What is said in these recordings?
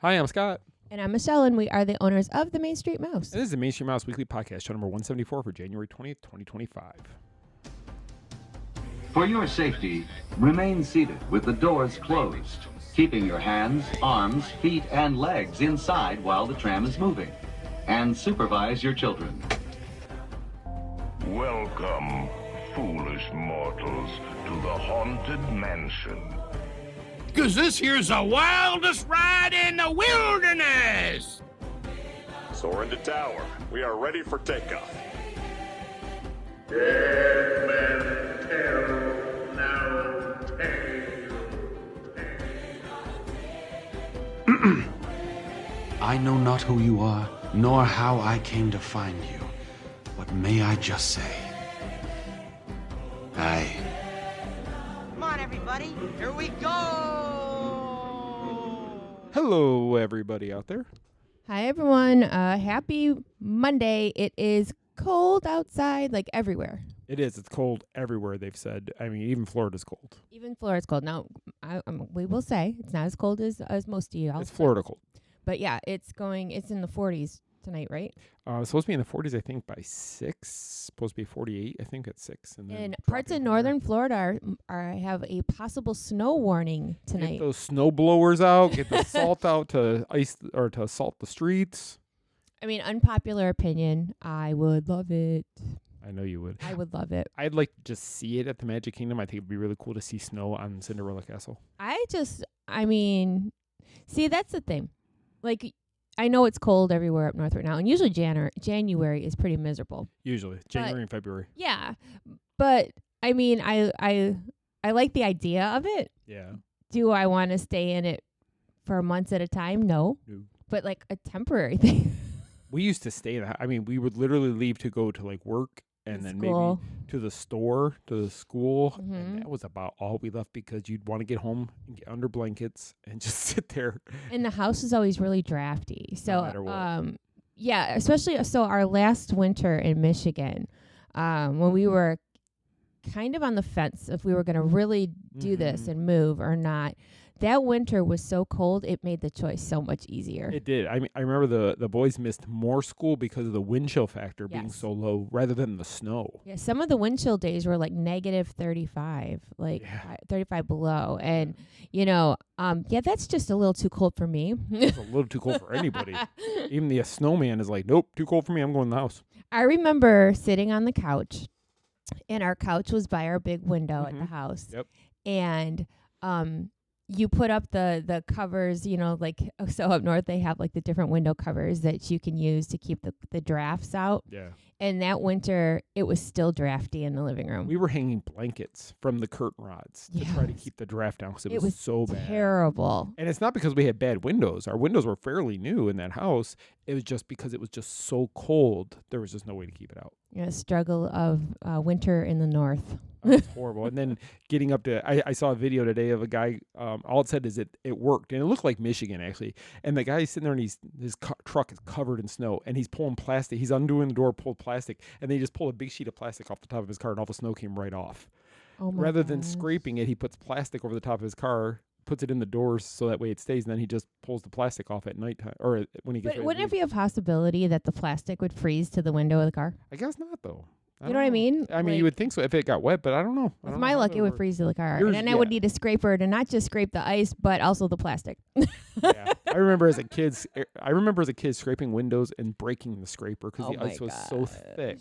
Hi, I'm Scott. And I'm Michele, and we are the owners of the Main Street Mouse. And this is the Main Street Mouse Weekly Podcast, show number 174 for January 20th, 2025. For your safety, remain seated with the doors closed, keeping your hands, arms, feet, and legs inside while the tram is moving. And supervise your children. Welcome, foolish mortals, to the Haunted Mansion. 'Cause this here's the wildest ride in the wilderness! Soar into tower. We are ready for takeoff. Dead men tell no tale. I know not who you are, nor how I came to find you. But may I just say, Come on, everybody. Here we go. Hello, everybody out there. Hi, everyone. Happy Monday. It is cold outside, like everywhere. It is. It's cold everywhere, they've said. I mean, even Florida's cold. Even Florida's cold. Now, we will say it's not as cold as most of y'all. It's Florida cold. But yeah, it's in the 40s tonight, right? It's supposed to be in the 40s, I think, by 6. Supposed to be 48, I think, at 6. And then parts of northern Florida have a possible snow warning tonight. Get those snow blowers out. Get the salt out to ice or to salt the streets. I mean, unpopular opinion. I would love it. I know you would. I would love it. I'd like to just see it at the Magic Kingdom. I think it'd be really cool to see snow on Cinderella Castle. See, that's the thing. Like, I know it's cold everywhere up north right now, and usually January is pretty miserable. Usually, January and February. Yeah, but I mean, I like the idea of it. Yeah. Do I want to stay in it for months at a time? No. But like a temporary thing. We used to stay in I mean, we would literally leave to go to like work and then school. Maybe to the store, to the school. Mm-hmm. And that was about all we left because you'd want to get home and get under blankets and just sit there. And the house is always really drafty. So, no matter what. Yeah, especially so our last winter in Michigan, when we were kind of on the fence if we were going to really do this and move or not. That winter was so cold, it made the choice so much easier. It did. I mean, I remember the boys missed more school because of the wind chill factor being so low rather than the snow. Yeah, some of the wind chill days were like negative 35, 35 below. And, that's just a little too cold for me. It's a little too cold for anybody. Even the snowman is like, nope, too cold for me. I'm going in the house. I remember sitting on the couch, and our couch was by our big window at the house. Yep. And, you put up the covers, so up north they have like the different window covers that you can use to keep the drafts out. Yeah. And that winter, it was still drafty in the living room. We were hanging blankets from the curtain rods to try to keep the draft down because it was so bad. Terrible. And it's not because we had bad windows. Our windows were fairly new in that house. It was just because it was just so cold. There was just no way to keep it out. Yeah, struggle of winter in the north. It's horrible. And then getting up to, I saw a video today of a guy, all it said is it worked. And it looked like Michigan, actually. And the guy's sitting there and his truck is covered in snow. And he's pulling plastic. He's undoing the door, pulled plastic. And they just pulled a big sheet of plastic off the top of his car and all the snow came right off. Oh my Rather than scraping it, he puts plastic over the top of his car, puts it in the doors so that way it stays. And then he just pulls the plastic off at nighttime or when he gets ready. But wouldn't it be a possibility that the plastic would freeze to the window of the car? I guess not, though. You know what I mean? I mean, you would think so if it got wet, but I don't know. With my luck, it would freeze to the car. And then I would need a scraper to not just scrape the ice, but also the plastic. Yeah. I remember as a kid scraping windows and breaking the scraper because the ice was so thick.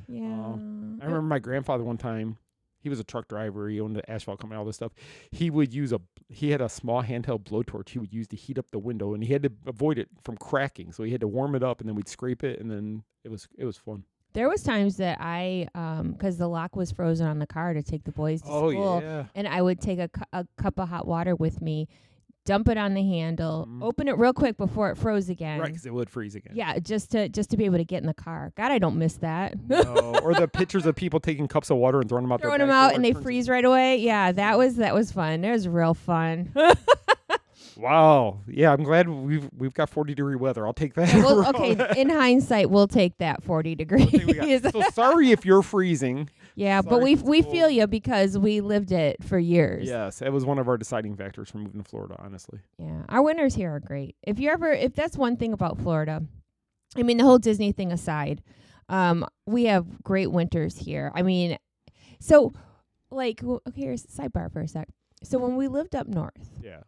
Yeah. I remember my grandfather one time, he was a truck driver. He owned an asphalt company, all this stuff. He had a small handheld blowtorch he would use to heat up the window, and he had to avoid it from cracking. So he had to warm it up, and then we'd scrape it, and then it was fun. There was times that because the lock was frozen on the car to take the boys to school, and I would take a cup of hot water with me, dump it on the handle, open it real quick before it froze again. Right, because it would freeze again. Yeah, just to be able to get in the car. God, I don't miss that. No, or the pictures of people taking cups of water and throwing them out. Throwing them out and they freeze right away. Yeah, that was fun. It was real fun. Wow. Yeah, I'm glad we've got 40-degree weather. I'll take that. Okay, in hindsight, we'll take that 40 degrees. So sorry if you're freezing, Yeah, but Sorry, we it's feel cold. you because we lived it for years. Yes, it was one of our deciding factors for moving to Florida, honestly. Yeah, our winters here are great. If that's one thing about Florida, I mean, the whole Disney thing aside, we have great winters here. I mean, so okay, here's a sidebar for a sec. So when we lived up north, Yeah.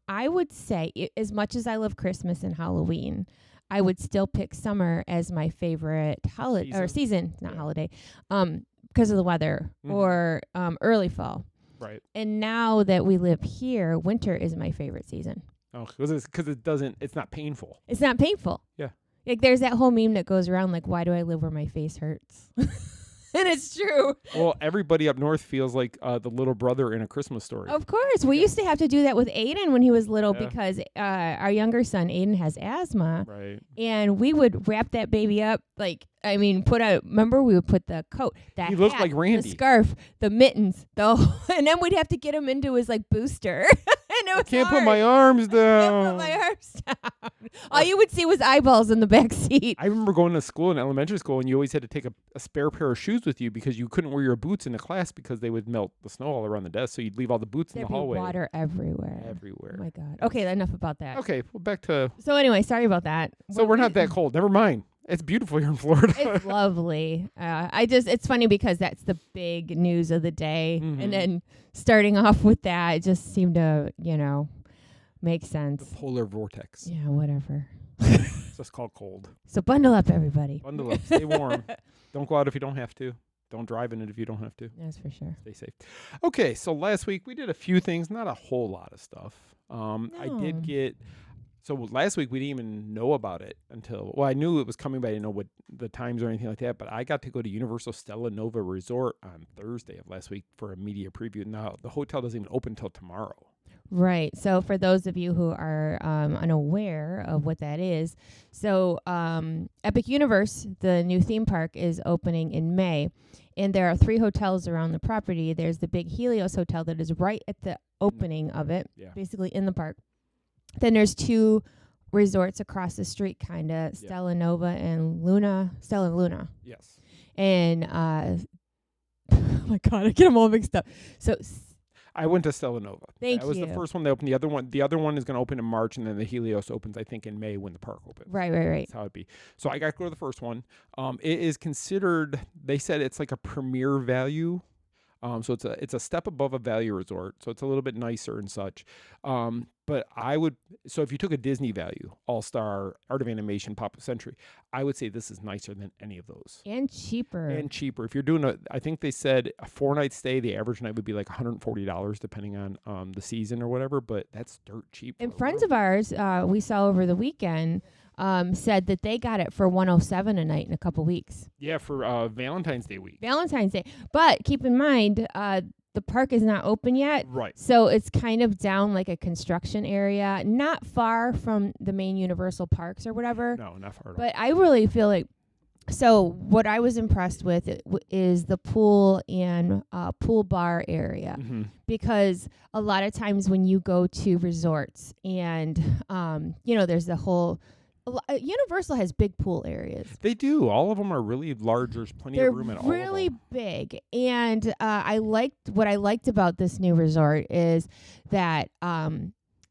I would say as much as I love Christmas and Halloween, I would still pick summer as my favorite holiday or season, not holiday, because of the weather or early fall. Right. And now that we live here, winter is my favorite season. Oh, because it's not painful. It's not painful. Yeah. Like there's that whole meme that goes around like, why do I live where my face hurts? And it's true. Well, everybody up north feels like the little brother in A Christmas Story. Of course. We used to have to do that with Aiden when he was little because our younger son, Aiden, has asthma. Right. And we would wrap that baby up. Remember we would put the coat, He looked hat, like Randy. the scarf, the mittens, and then we'd have to get him into his booster. And it was I can't put hard. my arms down. Can't put my arms down. All you would see was eyeballs in the back seat. I remember going to school in elementary school, and you always had to take a spare pair of shoes with you because you couldn't wear your boots into class because they would melt the snow all around the desk. So you'd leave all the boots in There'd the hallway. be water everywhere. Everywhere. Oh my God. Okay, enough about that. Okay, well, back to. So anyway, sorry about that. So we're not that cold. Never mind. It's beautiful here in Florida. It's lovely. It's funny because that's the big news of the day. And then starting off with that, it just seemed to, make sense. The polar vortex. Yeah, whatever. It's just called cold. So bundle up, everybody. Bundle up. Stay warm. Don't go out if you don't have to. Don't drive in it if you don't have to. That's for sure. Stay safe. Okay, so last week we did a few things, not a whole lot of stuff. I did get. So last week we didn't even know about it until, I knew it was coming, but I didn't know what the times or anything like that. But I got to go to Universal Stella Nova Resort on Thursday of last week for a media preview. Now, the hotel doesn't even open until tomorrow. Right. So for those of you who are unaware of what that is, so Epic Universe, the new theme park, is opening in May. And there are 3 hotels around the property. There's the big Helios Hotel that is right at the opening of it, basically in the park. Then there's 2 resorts across the street, kind of, Stella Nova and Luna. Stella and Luna. Yes. And, oh my God, I get them all mixed up. So I went to Stella Nova. Thank That was you. the first one they opened. The other one is going to open in March, and then the Helios opens, I think, in May when the park opens. Right. That's how it'd be. So I got to go to the first one. It is considered, they said it's like a premier value. So it's a step above a value resort. So it's a little bit nicer and such. But so if you took a Disney value, All-Star, Art of Animation, Pop Century, I would say this is nicer than any of those. And cheaper. If you're doing I think they said a 4-night stay, the average night would be like $140 depending on the season or whatever, but that's dirt cheap. And friends of ours we saw over the weekend said that they got it for $107 a night in a couple weeks. Yeah, for Valentine's Day week. Valentine's Day. But keep in mind, the park is not open yet. Right. So it's kind of down like a construction area, not far from the main Universal parks or whatever. No, not far at all. But I really feel like, so what I was impressed with is the pool and pool bar area. Because a lot of times when you go to resorts and, there's the whole, Universal has big pool areas. They do. All of them are really large. There's plenty of room at all. They're really big. And what I liked about this new resort is that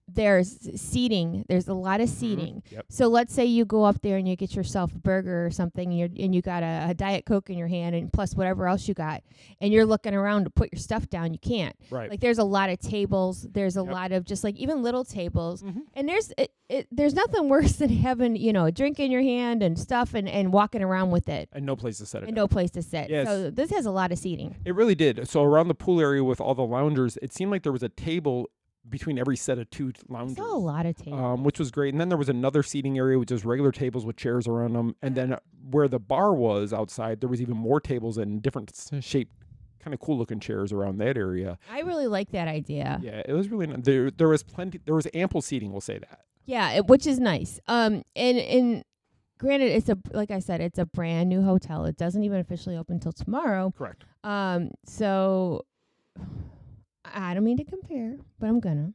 there's seating. There's a lot of seating. Yep. So let's say you go up there and you get yourself a burger or something, and you got a Diet Coke in your hand, and plus whatever else you got, and you're looking around to put your stuff down. You can't. Right. Like there's a lot of tables. There's a lot of just like even little tables. And there's nothing worse than having a drink in your hand and stuff and walking around with it. And no place to set it. And no place to sit. Yes. So this has a lot of seating. It really did. So around the pool area with all the loungers, it seemed like there was a table between every set of 2 loungers. I saw a lot of tables. Which was great. And then there was another seating area with just regular tables with chairs around them. And then where the bar was outside, there was even more tables and different shaped, kind of cool looking chairs around that area. I really like that idea. Yeah, it was really nice. There was ample seating, we'll say that. Yeah, which is nice. And granted, like I said, it's a brand new hotel. It doesn't even officially open until tomorrow. Correct. So I don't mean to compare, but I'm gonna.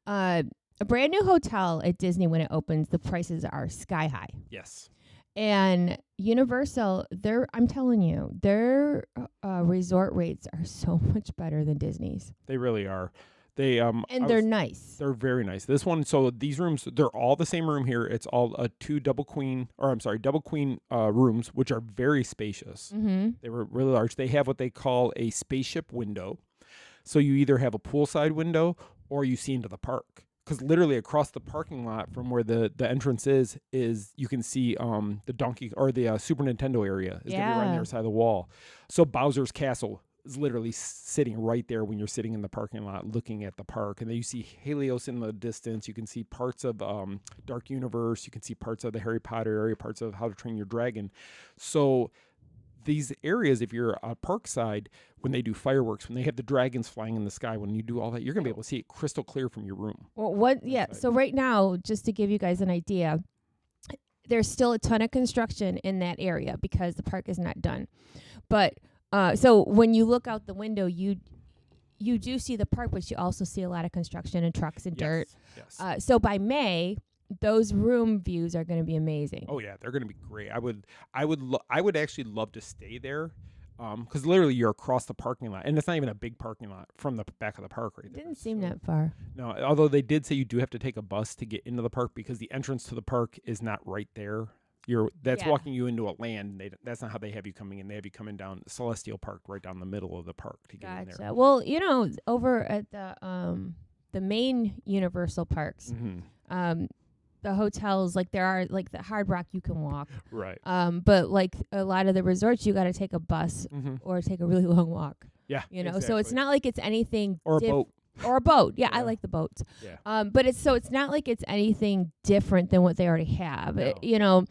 A brand new hotel at Disney when it opens, the prices are sky high. Yes. And Universal, I'm telling you, their resort rates are so much better than Disney's. They really are. They and they're nice. They're very nice. This one, so these rooms, they're all the same room here. It's all double queen rooms, which are very spacious. Mm-hmm. They were really large. They have what they call a spaceship window. So you either have a poolside window or you see into the park. Because literally across the parking lot from where the entrance is you can see the Donkey or the Super Nintendo area is going to be right on the other side of the wall. So Bowser's Castle is literally sitting right there when you're sitting in the parking lot looking at the park. And then you see Helios in the distance. You can see parts of Dark Universe. You can see parts of the Harry Potter area, parts of How to Train Your Dragon. So these areas, if you're park side, when they do fireworks, when they have the dragons flying in the sky, when you do all that, you're going to be able to see it crystal clear from your room. Well, so right now, just to give you guys an idea, there's still a ton of construction in that area because the park is not done. But so when you look out the window, you do see the park, but you also see a lot of construction and trucks and dirt. Yes. So by May, those room views are going to be amazing. Oh yeah, they're going to be great. I would actually love to stay there, because literally you're across the parking lot, and it's not even a big parking lot from the back of the park right there. It didn't seem that far. No, although they did say you do have to take a bus to get into the park because the entrance to the park is not right there. That's walking you into a land. That's not how they have you coming in. They have you coming down Celestial Park, right down the middle of the park to get in there. Well, over at the main Universal parks, the hotels, like there are like the Hard Rock, you can walk. Right. But like a lot of the resorts, you got to take a bus or take a really long walk. Yeah. Exactly. So it's not like it's anything. Or a boat. Or a boat. Yeah, I like the boats. Yeah. But it's not like it's anything different than what they already have. No.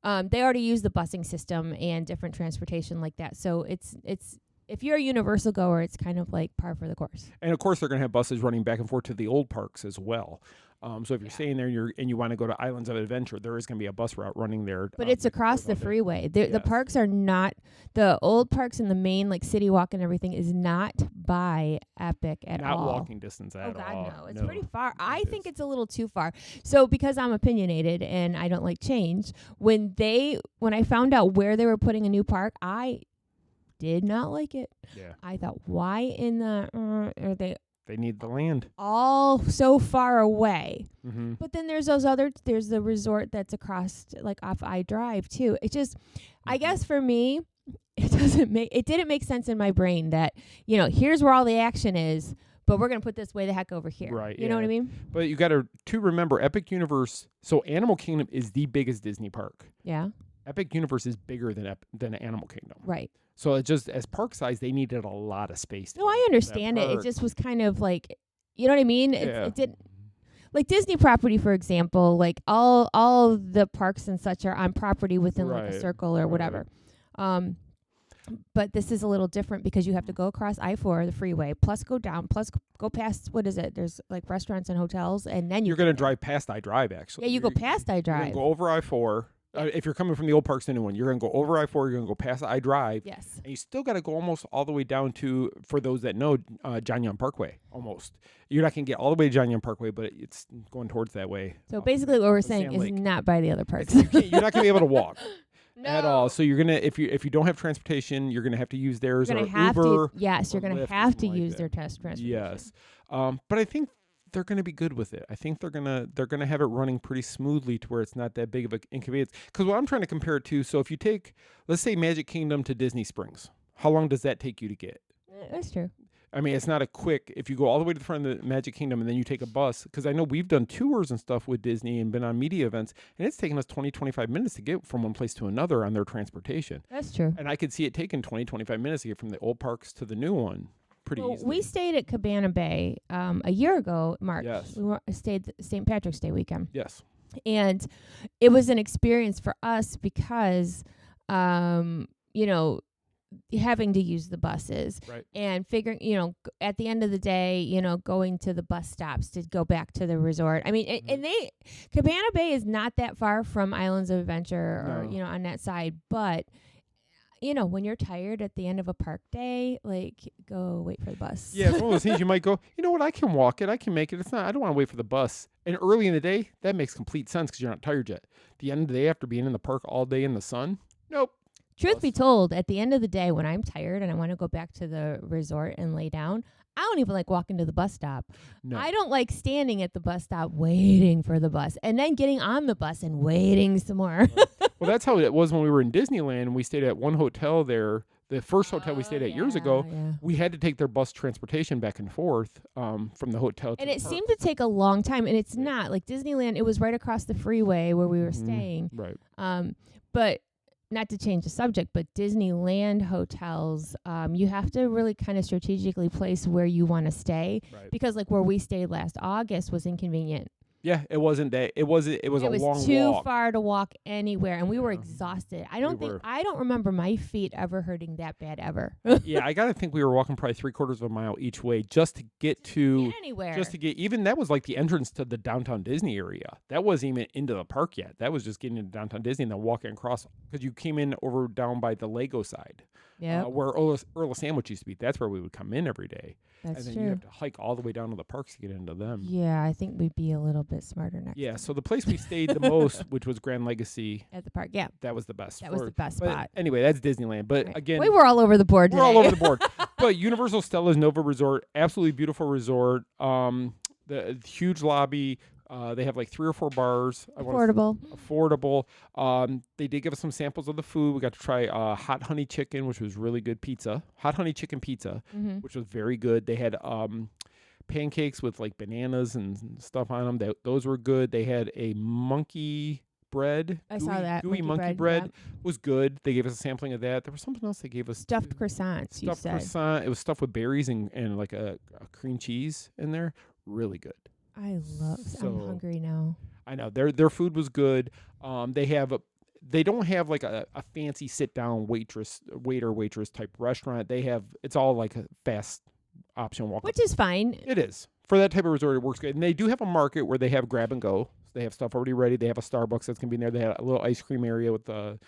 They already use the busing system and different transportation like that. So it's if you're a Universal goer, it's kind of like par for the course. And of course, they're going to have buses running back and forth to the old parks as well. So if you're staying there and you want to go to Islands of Adventure, there is going to be a bus route running there. But it's across the freeway. The parks are not, the old parks and the main like City Walk and everything is not by Epic at all. Not walking distance at all. Oh God, no. It's pretty far. I think it's a little too far. So because I'm opinionated and I don't like change, when I found out where they were putting a new park, I did not like it. Yeah. I thought, why in the are they? They need the land. All so far away. Mm-hmm. But then there's there's the resort that's across, like off I-Drive too. It just, I guess for me, it didn't make sense in my brain that, here's where all the action is, but we're going to put this way the heck over here. Right. You know what I mean? But you got to remember Epic Universe. So Animal Kingdom is the biggest Disney park. Yeah. Epic Universe is bigger than Animal Kingdom. Right. So it just, as park size, they needed a lot of space. No, I understand it. It just was kind of like, you know what I mean? Yeah. It didn't. Like Disney property, for example, like all the parks and such are on property within like a circle or whatever. But this is a little different because you have to go across I-4, the freeway, plus go down, plus go past, what is it? There's like restaurants and hotels, and then you're going to drive past I-Drive, actually. Yeah, you go past I-Drive. You're going to go over I-4. If you're coming from the old parks to the new one, you're going to go over I-4, you're going to go past I-Drive. Yes. And you still got to go almost all the way down to, for those that know, John Young Parkway, almost. You're not going to get all the way to John Young Parkway, but it's going towards that way. So basically what we're saying is not by the other parks. You're not going to be able to walk. No. At all. So you're gonna, if you don't have transportation, you're gonna have to use theirs or Uber. Yes, you're gonna have to use their transportation. Yes, but I think they're gonna be good with it. I think they're gonna have it running pretty smoothly to where it's not that big of an inconvenience. Because what I'm trying to compare it to, so if you take, let's say, Magic Kingdom to Disney Springs, how long does that take you to get? That's true. I mean, it's not a quick, if you go all the way to the front of the Magic Kingdom and then you take a bus, because I know we've done tours and stuff with Disney and been on media events, and it's taken us 20, 25 minutes to get from one place to another on their transportation. That's true. And I could see it taking 20, 25 minutes to get from the old parks to the new one pretty easily. We stayed at Cabana Bay a year ago, March. Yes. We stayed St. Patrick's Day weekend. Yes. And it was an experience for us because, having to use the buses and figuring, at the end of the day, going to the bus stops to go back to the resort. I mean, and Cabana Bay is not that far from Islands of Adventure or, on that side, but when you're tired at the end of a park day, like, go wait for the bus. Yeah, it's one of those things you might go, you know what, I can walk it, I can make it. I don't want to wait for the bus. And early in the day, that makes complete sense because you're not tired yet. The end of the day, after being in the park all day in the sun, nope. Truth be told, at the end of the day, when I'm tired and I want to go back to the resort and lay down, I don't even like walking to the bus stop. No. I don't like standing at the bus stop waiting for the bus and then getting on the bus and waiting some more. Well, that's how it was when we were in Disneyland. We stayed at one hotel there. The first hotel we stayed at years ago, we had to take their bus transportation back and forth from the hotel to and the it park. seemed to take a long time. And it's not like Disneyland. It was right across the freeway where we were staying. Right. But not to change the subject, but Disneyland hotels, you have to really kind of strategically place where you want to stay because like where we stayed last August was inconvenient. Yeah, it wasn't that. It was a long too walk. far to walk anywhere, and we were exhausted. I don't remember my feet ever hurting that bad ever. Yeah, I gotta think we were walking probably 3/4 of a mile each way just to get to anywhere. Just to get even that was like the entrance to the downtown Disney area. That wasn't even into the park yet. That was just getting into downtown Disney and then walking across because you came in over down by the Lego side. Yeah, where Earl Sandwich used to be. That's where we would come in every day. That's and then true. you have to hike all the way down to the parks to get into them. Yeah, I think we'd be a little bit smarter next time. So the place we stayed the most, which was Grand Legacy. At the park, yeah. That was the best. That was the best spot. Anyway, that's Disneyland. But again, we were all over the board today. We're all over the board. But Universal Stella's Nova Resort, absolutely beautiful resort. The huge lobby. They have like 3 or 4 bars. Affordable. They did give us some samples of the food. We got to try hot honey chicken, which was really good pizza. Hot honey chicken pizza, which was very good. They had pancakes with like bananas and stuff on them. Those were good. They had a monkey bread. I saw that. Gooey monkey bread was good. They gave us a sampling of that. There was something else they gave us. Stuffed croissants, Stuffed croissant. It was stuffed with berries and like a cream cheese in there. Really good. I'm hungry now. I know their food was good. They don't have like a fancy sit down waitress type restaurant. It's all like a fast option walk, which is fine. It is for that type of resort. It works good, and they do have a market where they have grab and go. So they have stuff already ready. They have a Starbucks that's gonna be in there. They had a little ice cream area with the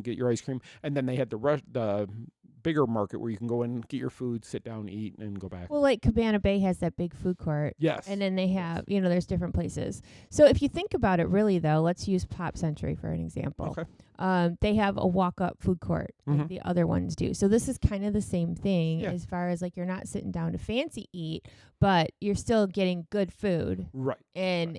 get your ice cream, and then they had the bigger market where you can go in, get your food, sit down, eat, and go back. Well, like Cabana Bay has that big food court. Yes. And then they have, there's different places. So if you think about it really, though, let's use Pop Century for an example. Okay. They have a walk-up food court like the other ones do. So this is kind of the same thing as far as like you're not sitting down to fancy eat, but you're still getting good food. Right. And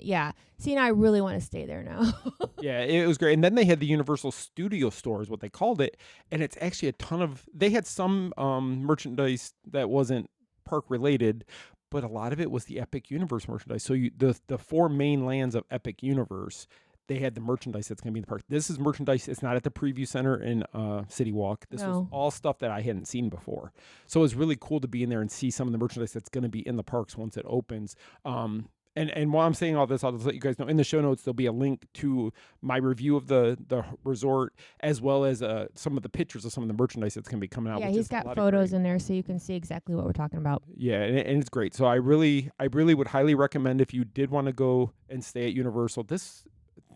see, now I really want to stay there now. Yeah, it was great. And then they had the Universal Studio Store is what they called it. And it's actually a ton of, they had some merchandise that wasn't park related, but a lot of it was the Epic Universe merchandise. So the 4 main lands of Epic Universe, they had the merchandise that's going to be in the park. This is merchandise. It's not at the preview center in City Walk. This was all stuff that I hadn't seen before. So it was really cool to be in there and see some of the merchandise that's going to be in the parks once it opens. And while I'm saying all this, I'll just let you guys know in the show notes there'll be a link to my review of the resort as well as some of the pictures of some of the merchandise that's going to be coming out. Yeah, he's got photos in there so you can see exactly what we're talking about. Yeah, and it's great. So I really would highly recommend if you did want to go and stay at Universal. This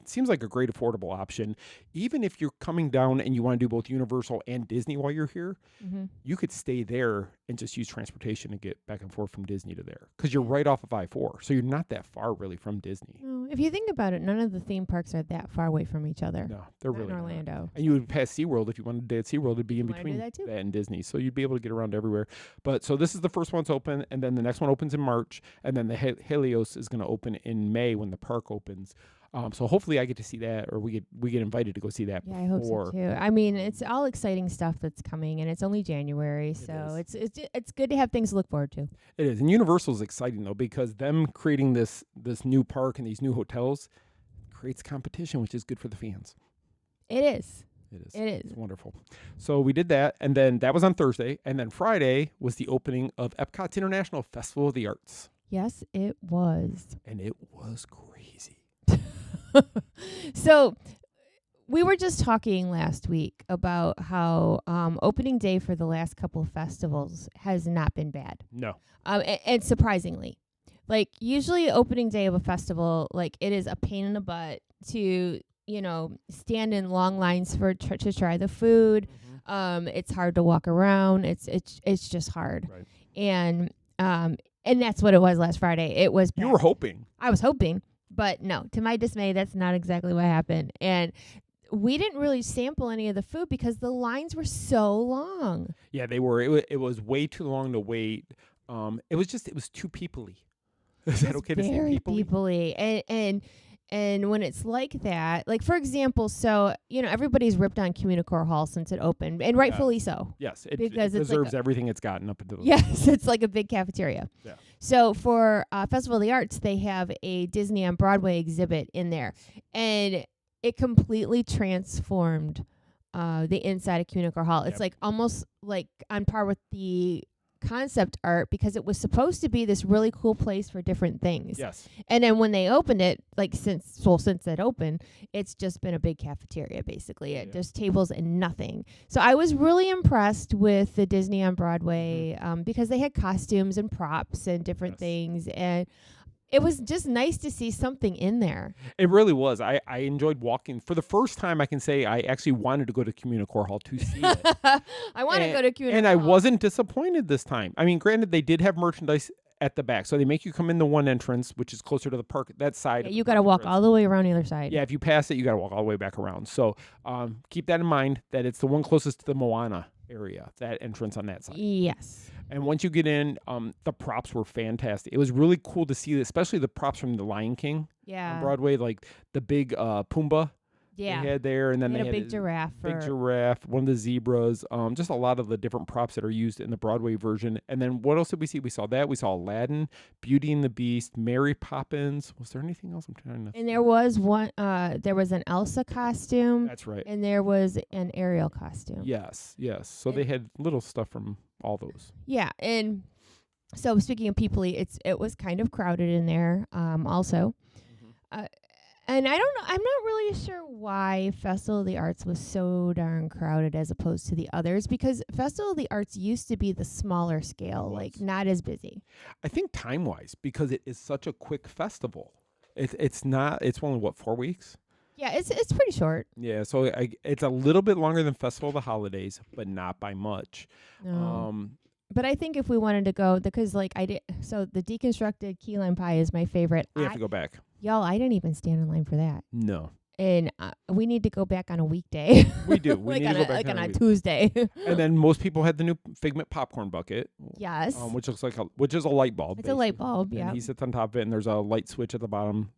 seems like a great affordable option. Even if you're coming down and you want to do both Universal and Disney while you're here, you could stay there and just use transportation to get back and forth from Disney to there because you're right off of I-4. So you're not that far really from Disney. No, if you think about it, none of the theme parks are that far away from each other. No, they're not really in Orlando. Not. And you would pass SeaWorld if you wanted to stay at SeaWorld. It'd be in between that and Disney. So you'd be able to get around everywhere. But so this is the first one to open, and then the next one opens in March, and then the Helios is going to open in May when the park opens. So hopefully I get to see that, or we get invited to go see that. Yeah, I hope so too. I mean, it's all exciting stuff that's coming, and it's only January, so it's good to have things to look forward to. It is, and Universal is exciting though because them creating this new park and these new hotels creates competition, which is good for the fans. It is. It is. It is. It's wonderful. So we did that, and then that was on Thursday, and then Friday was the opening of Epcot's International Festival of the Arts. Yes, it was. And it was crazy. So we were just talking last week about how opening day for the last couple of festivals has not been bad. No. And surprisingly, like usually opening day of a festival, like it is a pain in the butt to, stand in long lines to try the food. It's hard to walk around. It's just hard. Right. And that's what it was last Friday. It was You packed. were hoping. I was hoping, but no, to my dismay, that's not exactly what happened. And we didn't really sample any of the food because the lines were so long. Yeah, they were. It was way too long to wait. It was too peoply. Is that okay to say Very peoply? peoply. And when it's like that, like for example, so everybody's ripped on Communicore Hall since it opened, and rightfully so. Yes, Because it it's like deserves everything it's gotten up until. Yes, it's like a big cafeteria. Yeah. So for Festival of the Arts, they have a Disney on Broadway exhibit in there, and it completely transformed the inside of Communicore Hall. It's like almost like on par with the concept art because it was supposed to be this really cool place for different things. Yes. And then when they opened it, like since it opened, it's just been a big cafeteria basically. There's tables and nothing. So I was really impressed with the Disney on Broadway because they had costumes and props and different things, and it was just nice to see something in there. It really was. I enjoyed walking. For the first time, I can say I actually wanted to go to Communicore Hall to see it. I want to go to Communicore And I Hall. wasn't disappointed this time. I mean, granted, they did have merchandise at the back. So they make you come in the one entrance, which is closer to the park, that side. Yeah, of you the got to walk entrance. all the way around the other side. Yeah, if you pass it, you got to walk all the way back around. So keep that in mind, that it's the one closest to the Moana area, that entrance on that side. Yes. And once you get in, the props were fantastic. It was really cool to see, especially the props from The Lion King on Broadway, like the big Pumbaa they had there. And then they had a big giraffe. Big giraffe, one of the zebras, just a lot of the different props that are used in the Broadway version. And then what else did we see? We saw that. We saw Aladdin, Beauty and the Beast, Mary Poppins. Was there anything else? I'm trying to... And there was one, there was an Elsa costume. That's right. And there was an Ariel costume. Yes. So they had little stuff from all those. Yeah. And so speaking of peoply, it was kind of crowded in there also. And I don't know, I'm not really sure why Festival of the Arts was so darn crowded as opposed to the others, because Festival of the Arts used to be the smaller scale, like not as busy. I think time-wise, because it is such a quick festival. It's only, 4 weeks? Yeah, it's pretty short. Yeah, so it's a little bit longer than Festival of the Holidays, but not by much. No. But I think if we wanted to go, because the deconstructed key lime pie is my favorite. We have to go back. Y'all, I didn't even stand in line for that. No. And we need to go back on a weekday. We do. We need to go back on a Tuesday. And then most people had the new Figment popcorn bucket. Yes. Which looks like which is a light bulb. It's a light bulb, yeah. And he sits on top of it, and there's a light switch at the bottom.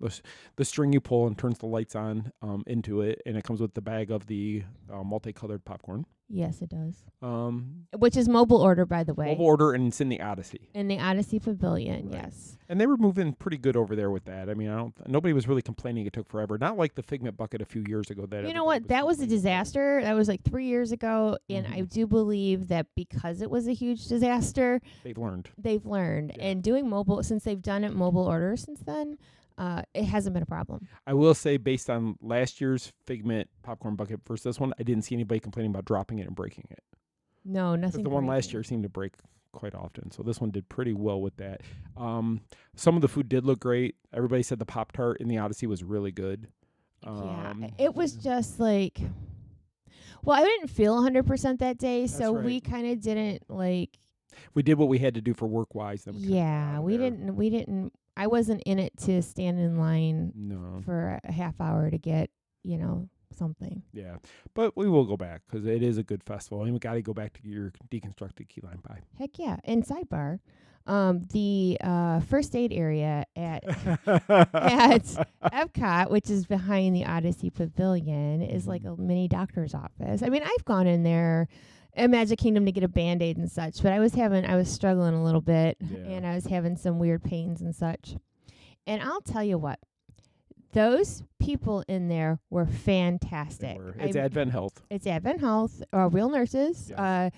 The string you pull and turns the lights on into it, and it comes with the bag of the multicolored popcorn. Yes, it does. Which is mobile order, by the way. Mobile order, and it's in the Odyssey. In the Odyssey Pavilion, Right. yes. And they were moving pretty good over there with that. I mean, nobody was really complaining it took forever. Not like the Figment bucket a few years ago. You know what? That was a disaster. That was like 3 years ago, and I do believe that because it was a huge disaster, they've learned. Yeah. And doing mobile, since they've done it mobile order since then, it hasn't been a problem. I will say, based on last year's Figment popcorn bucket versus this one, I didn't see anybody complaining about dropping it and breaking it. No, nothing. The one last year seemed to break quite often, so this one did pretty well with that. Some of the food did look great. Everybody said the Pop-Tart in the Odyssey was really good. Yeah, it was just like, well, I didn't feel 100% that day, so we kind of didn't like. We did what we had to do for work-wise. Then we didn't. I wasn't in it to stand in line for a half hour to get, something. Yeah, but we will go back because it is a good festival, and we got to go back to your deconstructed key lime pie. Heck yeah! And sidebar, the first aid area at Epcot, which is behind the Odyssey Pavilion, is like a mini doctor's office. I mean, I've gone in there at Magic Kingdom to get a Band-Aid and such, but I was struggling a little bit, and I was having some weird pains and such. And I'll tell you what, those people in there were fantastic. It's Advent Health. It's Advent Health, real nurses. Yes.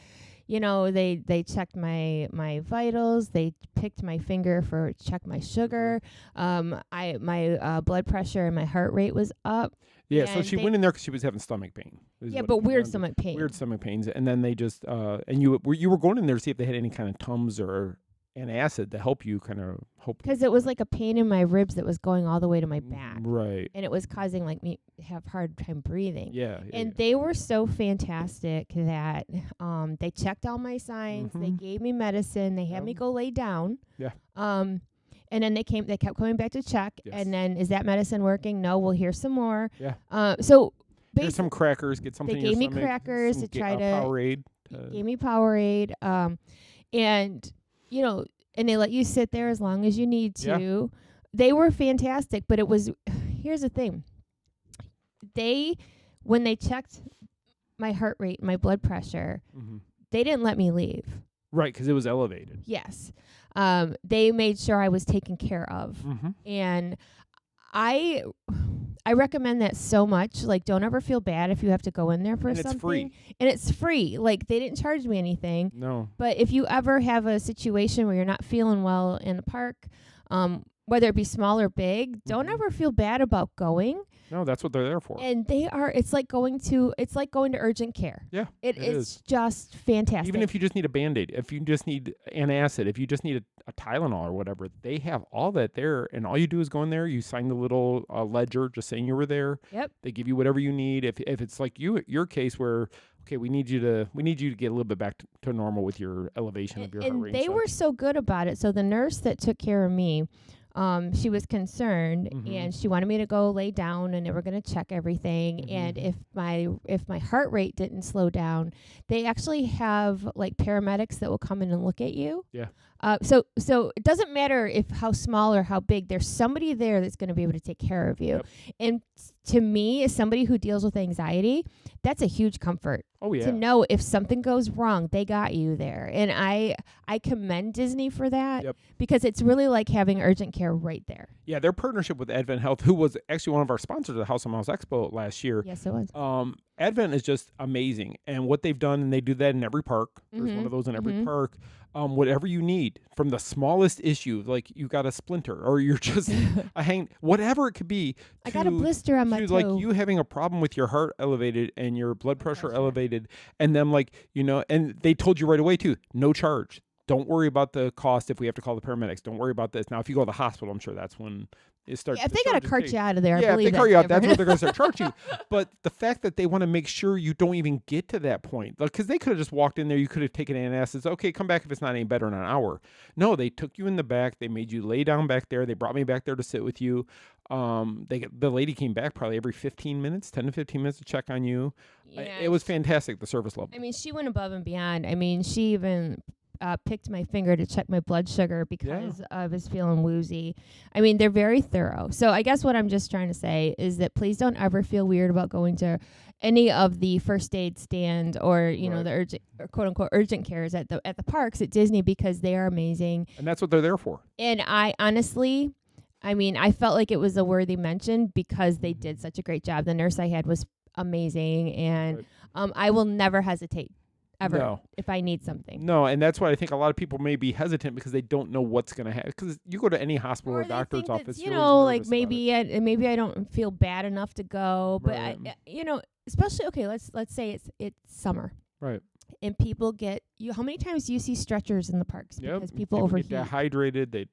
They checked my vitals. They picked my finger check my sugar. My blood pressure and my heart rate was up. Yeah, so she went in there because she was having stomach pain. Yeah, but weird stomach pain. Weird stomach pains, and then they just and you were going in there to see if they had any kind of Tums or acid to help you kind of hope. Because it was like a pain in my ribs that was going all the way to my back. Right. And it was causing like me to have hard time breathing. Yeah. And they were so fantastic that they checked all my signs. They gave me medicine. They had me go lay down. Yeah. And then they kept coming back to check. Yes. And then, is that medicine working? No, we'll hear some more. Yeah. So here's some crackers. Get something. They in your gave me stomach, crackers some to try to. Powerade. Gave me Powerade. And you know, and they let you sit there as long as you need to. Yeah. They were fantastic, but it was. Here's the thing. When they checked my heart rate, my blood pressure, they didn't let me leave. Right, because it was elevated. Yes. They made sure I was taken care of. And I recommend that so much. Like, don't ever feel bad if you have to go in there for And something. it's free. And it's free. Like, they didn't charge me anything. No. But if you ever have a situation where you're not feeling well in the park, whether it be small or big, don't ever feel bad about going. No, that's what they're there for. And it's like going to urgent care. Yeah. It is just fantastic. Even if you just need a Band-Aid, if you just need antacid, if you just need a Tylenol or whatever, they have all that there. And all you do is go in there, you sign the little ledger just saying you were there. Yep. They give you whatever you need. If it's like your case where, okay, we need you to get a little bit back to normal with your elevation of your heart rate. And they were so good about it. So the nurse that took care of me, she was concerned and she wanted me to go lay down, and they were going to check everything. And if my heart rate didn't slow down, they actually have like paramedics that will come in and look at you. Yeah. So it doesn't matter if how small or how big, there's somebody there that's going to be able to take care of you. Yep. And to me, as somebody who deals with anxiety, that's a huge comfort. Oh, yeah. To know if something goes wrong, they got you there. And I commend Disney for that. Yep. Because it's really like having urgent care right there. Yeah, their partnership with Advent Health, who was actually one of our sponsors of the House on Miles Expo last year. Yes, it was. Advent is just amazing. And what they've done, and they do that in every park. There's one of those in every park. Whatever you need, from the smallest issue, like you got a splinter or you're just whatever it could be. I got a blister on my toe. Like you having a problem with your heart elevated and your blood pressure elevated, and them and they told you right away too, no charge. Don't worry about the cost if we have to call the paramedics. Don't worry about this. Now, if you go to the hospital, I'm sure that's when it starts. Yeah, if they got to cart you out of there, I if believe they cart you out, different. that's what they're going to start charging you. But the fact that they want to make sure you don't even get to that point, because they could have just walked in there, you could have taken antacids. Okay, come back if it's not any better in an hour. No, they took you in the back. They made you lay down back there. They brought me back there to sit with you. The lady came back probably every 15 minutes, 10 to 15 minutes to check on you. Yeah. It was fantastic, the service level. I mean, she went above and beyond. I mean, she even picked my finger to check my blood sugar because I was feeling woozy. I mean, they're very thorough. So I guess what I'm just trying to say is that please don't ever feel weird about going to any of the first aid stand or the urgent or quote unquote urgent cares at the parks at Disney, because they are amazing. And that's what they're there for. And I honestly, I mean, I felt like it was a worthy mention because they did such a great job. The nurse I had was amazing, and I will never hesitate ever if I need something. No, and that's why I think a lot of people may be hesitant because they don't know what's going to happen. Because you go to any hospital or doctor's office, like maybe I don't feel bad enough to go, but especially let's say it's summer, right? And people get how many times do you see stretchers in the parks because people overheat, get dehydrated.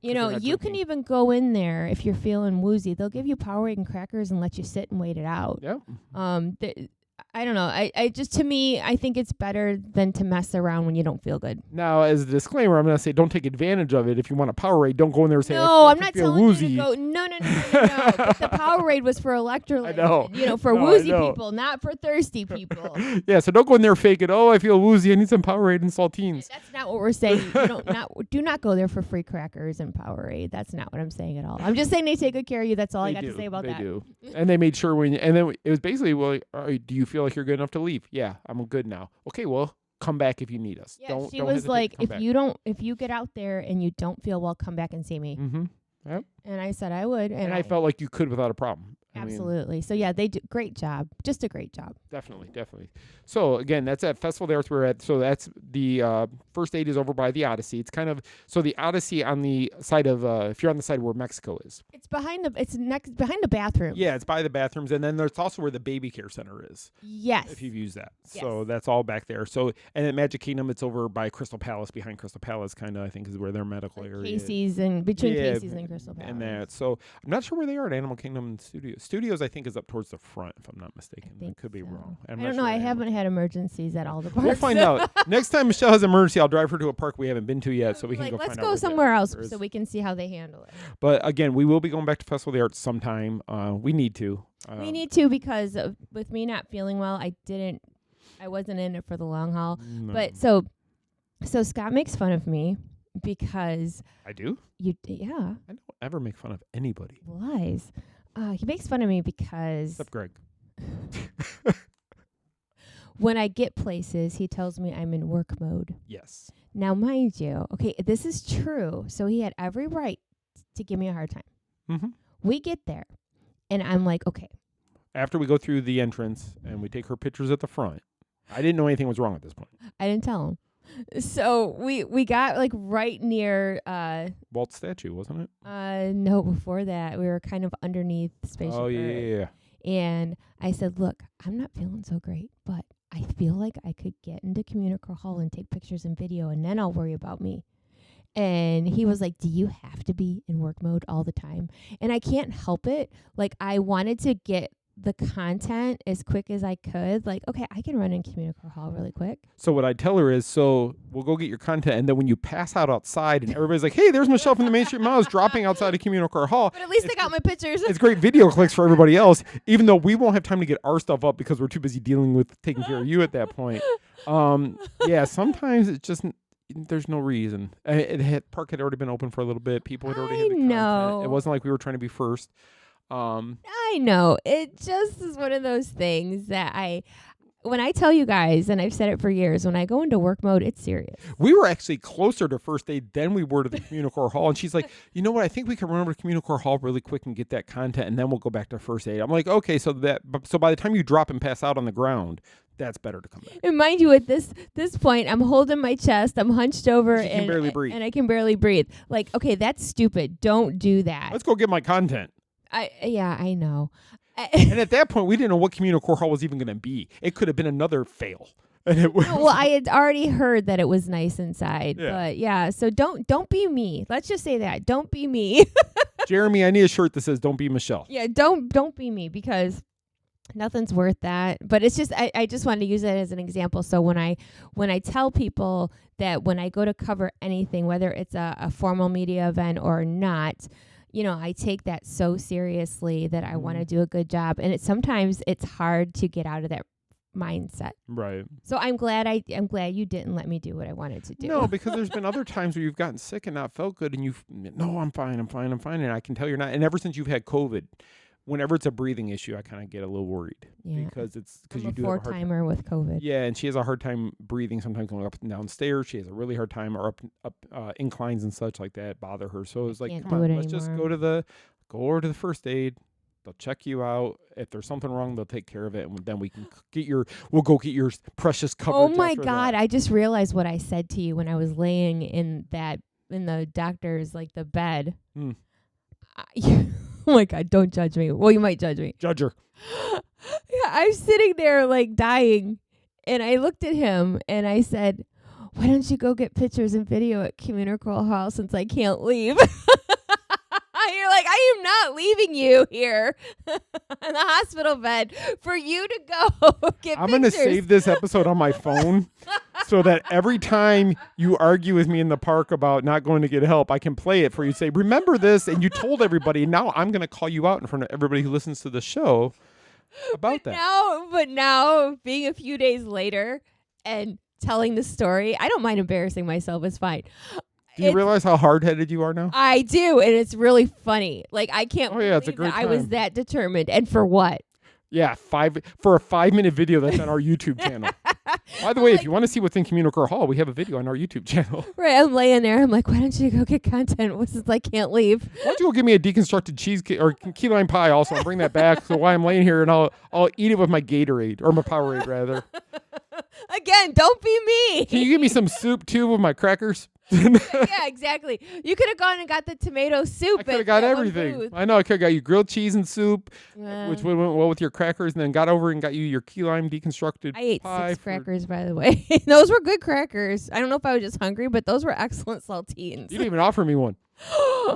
You can even go in there if you're feeling woozy. They'll give you Powerade and crackers and let you sit and wait it out. Yep. I don't know. I just, to me, I think it's better than to mess around when you don't feel good. Now, as a disclaimer, I'm going to say don't take advantage of it. If you want a Powerade, don't go in there and say, no, I'm not feel telling woozy. you to go. No. But the Powerade was for electrolytes. I know. For woozy people, not for thirsty people. Yeah, so don't go in there faking, I feel woozy. I need some Powerade and saltines. That's not what we're saying. Do not go there for free crackers and Powerade. That's not what I'm saying at all. I'm just saying they take good care of you. That's all I got to say about that. They do. And they made sure and then it was basically, well, do you feel like you're good enough to leave? Yeah, I'm good now. Okay, well, come back if you need us. Yeah, she was like, if you get out there and you don't feel well, come back and see me. Mm-hmm. Yep. And I said I would. And I felt like you could without a problem. Absolutely. So yeah, they do great job. Just a great job. Definitely. So again, that's at Festival of the Arts we're at. So that's the first aid is over by the Odyssey. It's kind of the Odyssey on the side of if you're on the side where Mexico is. It's behind the bathroom. Yeah, it's by the bathrooms, and then there's also where the baby care center is. Yes. If you've used that. Yes. So that's all back there. So and at Magic Kingdom, it's over by Crystal Palace. Behind Crystal Palace, kind of I think is where their medical area is. Casey's and between Casey's and Crystal Palace. And that. So I'm not sure where they are at Animal Kingdom Studios. Studios, I think, is up towards the front, if I'm not mistaken. I could be wrong. I don't know. I haven't had emergencies at all the parks. We'll find out. Next time Michelle has an emergency, I'll drive her to a park we haven't been to yet, so we can go let's find go out. somewhere else so we can see how they handle it. But again, we will be going back to Festival of the Arts sometime. We need to. We need to because with me not feeling well, I wasn't in it for the long haul. No. But so Scott makes fun of me because I do? Yeah. I don't ever make fun of anybody. Lies. He makes fun of me because Except Greg. when I get places, he tells me I'm in work mode. Yes. Now, mind you, okay, this is true. So he had every right to give me a hard time. Mm-hmm. We get there, and I'm like, okay. After we go through the entrance and we take her pictures at the front, I didn't know anything was wrong at this point. I didn't tell him. So we got like right near Walt's statue, wasn't it? No, before that we were kind of underneath Spaceship Oh Earth. yeah. And I said, look, I'm not feeling so great, but I feel like I could get into Communicore Hall and take pictures and video, and then I'll worry about me. And he was like, do you have to be in work mode all the time? And I can't help it. Like, I wanted to get the content as quick as I could. Like, okay, I can run in Communicore Hall really quick. So what I tell her is, so we'll go get your content, and then when you pass out outside, and everybody's like, hey, there's Michelle from the Main Street Miles dropping outside of Communicore Hall. But at least I got my pictures. It's great video clicks for everybody else, even though we won't have time to get our stuff up because we're too busy dealing with taking care of you at that point. Yeah, sometimes it's just there's no reason. Park had already been open for a little bit. People had already had the content. It wasn't like we were trying to be first. I know. It just is one of those things that when I tell you guys, and I've said it for years, when I go into work mode, it's serious. We were actually closer to first aid than we were to the Communicore Hall. And she's like, you know what? I think we can run over to Communicore Hall really quick and get that content, and then we'll go back to first aid. I'm like, okay, so by the time you drop and pass out on the ground, that's better to come back. And mind you, at this point, I'm holding my chest, I'm hunched over, and can barely breathe. And I can barely breathe. Like, okay, that's stupid. Don't do that. Let's go get my content. I know. And at that point, we didn't know what Communicore Hall was even going to be. It could have been another fail. And it was well, I had already heard that it was nice inside. Yeah. But yeah, so don't be me. Let's just say that. Don't be me. Jeremy, I need a shirt that says "Don't be Michelle." Yeah, don't be me, because nothing's worth that. But it's just I just wanted to use it as an example. So when I tell people that when I go to cover anything, whether it's a formal media event or not, you know, I take that so seriously that I want to do a good job. And sometimes it's hard to get out of that mindset. Right. So I'm glad you didn't let me do what I wanted to do. No, because there's been other times where you've gotten sick and not felt good, and I'm fine, and I can tell you're not. And ever since you've had COVID, whenever it's a breathing issue, I kind of get a little worried. Yeah. Because I'm you do have a hard four-timer with COVID. Yeah, and she has a hard time breathing sometimes going up and down stairs. She has a really hard time, or up inclines and such like that bother her. So it's like, come on, let's just go over to the first aid. They'll check you out. If there's something wrong, they'll take care of it, and then we'll go get your precious coverage. Oh my God! I just realized what I said to you when I was laying in the doctor's the bed. Mm. Oh my God! Don't judge me. Well, you might judge me. Judge her. Yeah, I'm sitting there dying, and I looked at him and I said, "Why don't you go get pictures and video at Communicore Hall since I can't leave?" You're like, I am not leaving you here in the hospital bed for you to go get I'm going to save this episode on my phone so that every time you argue with me in the park about not going to get help, I can play it for you. Say, remember this, and you told everybody. Now I'm going to call you out in front of everybody who listens to the show about that. But now, being a few days later and telling the story, I don't mind embarrassing myself. It's fine. Do you realize how hard-headed you are now? I do, and it's really funny. I can't believe it's a great that I was that determined. And for what? Yeah, for a 5-minute video that's on our YouTube channel. By the way, if you want to see what's in Communicore Hall, we have a video on our YouTube channel. Right, I'm laying there. I'm like, why don't you go get content? What's this? I can't leave. Why don't you go give me a deconstructed cheesecake or key lime pie also and bring that back so while I'm laying here and I'll eat it with my Gatorade or my Powerade rather. Again, don't be me. Can you give me some soup too with my crackers? Yeah, exactly. You could have gone and got the tomato soup. I could have got everything. I know. I could have got you grilled cheese and soup, which would went well with your crackers, and then got over and got you your key lime deconstructed I ate pie 6 crackers, by the way. Those were good crackers. I don't know if I was just hungry, but those were excellent saltines. You didn't even offer me one.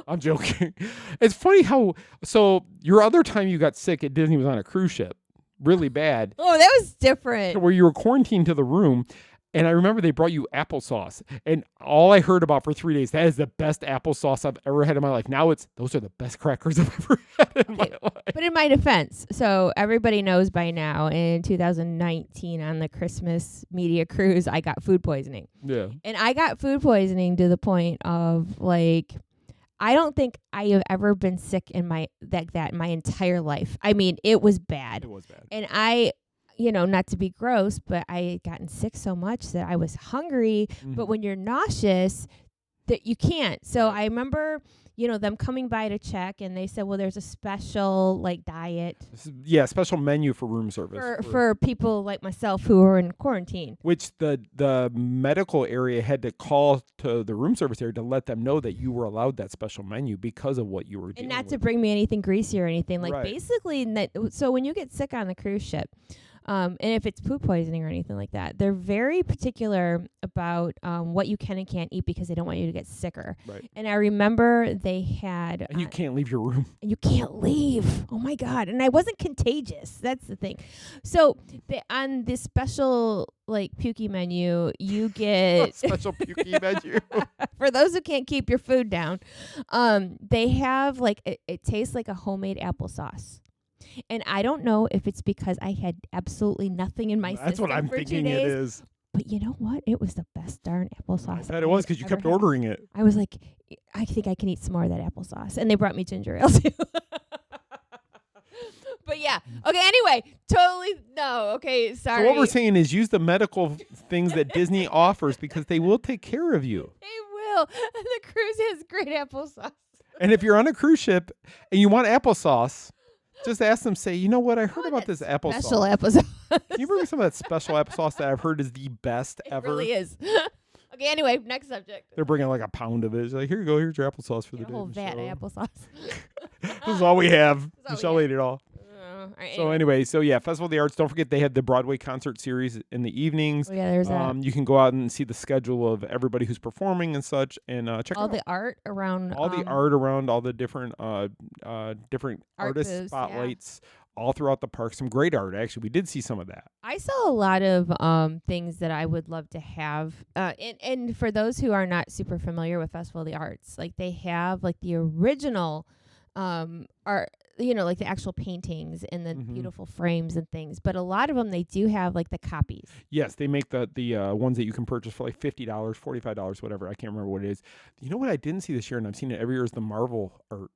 I'm joking. It's funny how, so your other time you got sick at Disney was on a cruise ship. Really bad. Oh, that was different. Where you were quarantined to the room. And I remember they brought you applesauce. And all I heard about for 3 days, that is the best applesauce I've ever had in my life. Now those are the best crackers I've ever had in my life. But in my defense, so everybody knows by now, in 2019 on the Christmas media cruise, I got food poisoning. Yeah. And I got food poisoning to the point of like, I don't think I have ever been sick in my entire life. I mean, it was bad. It was bad. And I, not to be gross, but I had gotten sick so much that I was hungry. Mm-hmm. But when you're nauseous, that you can't. So I remember, them coming by to check, and they said, well, there's a special diet. Special menu for room service for people like myself who are in quarantine. Which the medical area had to call to the room service area to let them know that you were allowed that special menu because of what you were doing. And not to bring me anything greasy or anything. Right. Basically, so when you get sick on the cruise ship, and if it's food poisoning or anything like that, they're very particular about what you can and can't eat because they don't want you to get sicker. Right. And I remember they had... And you can't leave your room. And you can't leave. Oh, my God. And I wasn't contagious. That's the thing. So on this special, pukey menu, you get... Special pukey menu. For those who can't keep your food down, they have, it tastes like a homemade applesauce. And I don't know if it's because I had absolutely nothing in my system. That's what I'm for thinking 2 days, it is. But you know what? It was the best darn applesauce. I bet it was because you kept ordering it. I was like, I think I can eat some more of that applesauce. And they brought me ginger ale too. But yeah. Okay, anyway. Totally. No. Okay, sorry. So what we're saying is use the medical things that Disney offers because they will take care of you. They will. And the cruise has great applesauce. And if you're on a cruise ship and you want applesauce, just ask them, say, you know what? I heard about this applesauce. Special applesauce. Can you bring me some of that special applesauce that I've heard is the best ever? It really is. Okay, anyway, next subject. They're bringing a pound of it. It's like, here you go. Here's your applesauce for the day. A whole vat of applesauce. This is all we have. Michele ate it all. Right, so anyway, Festival of the Arts. Don't forget they had the Broadway concert series in the evenings. Oh, yeah, there's that. You can go out and see the schedule of everybody who's performing and such, and check all it out. the art around. All the art around all the different different artist booths, spotlights all throughout the park. Some great art, actually. We did see some of that. I saw a lot of things that I would love to have. And for those who are not super familiar with Festival of the Arts, they have the original art. The actual paintings and the beautiful frames and things. But a lot of them, they do have the copies. Yes, they make the ones that you can purchase for $50, $45, whatever. I can't remember what it is. You know what I didn't see this year, and I've seen it every year, is the Marvel art.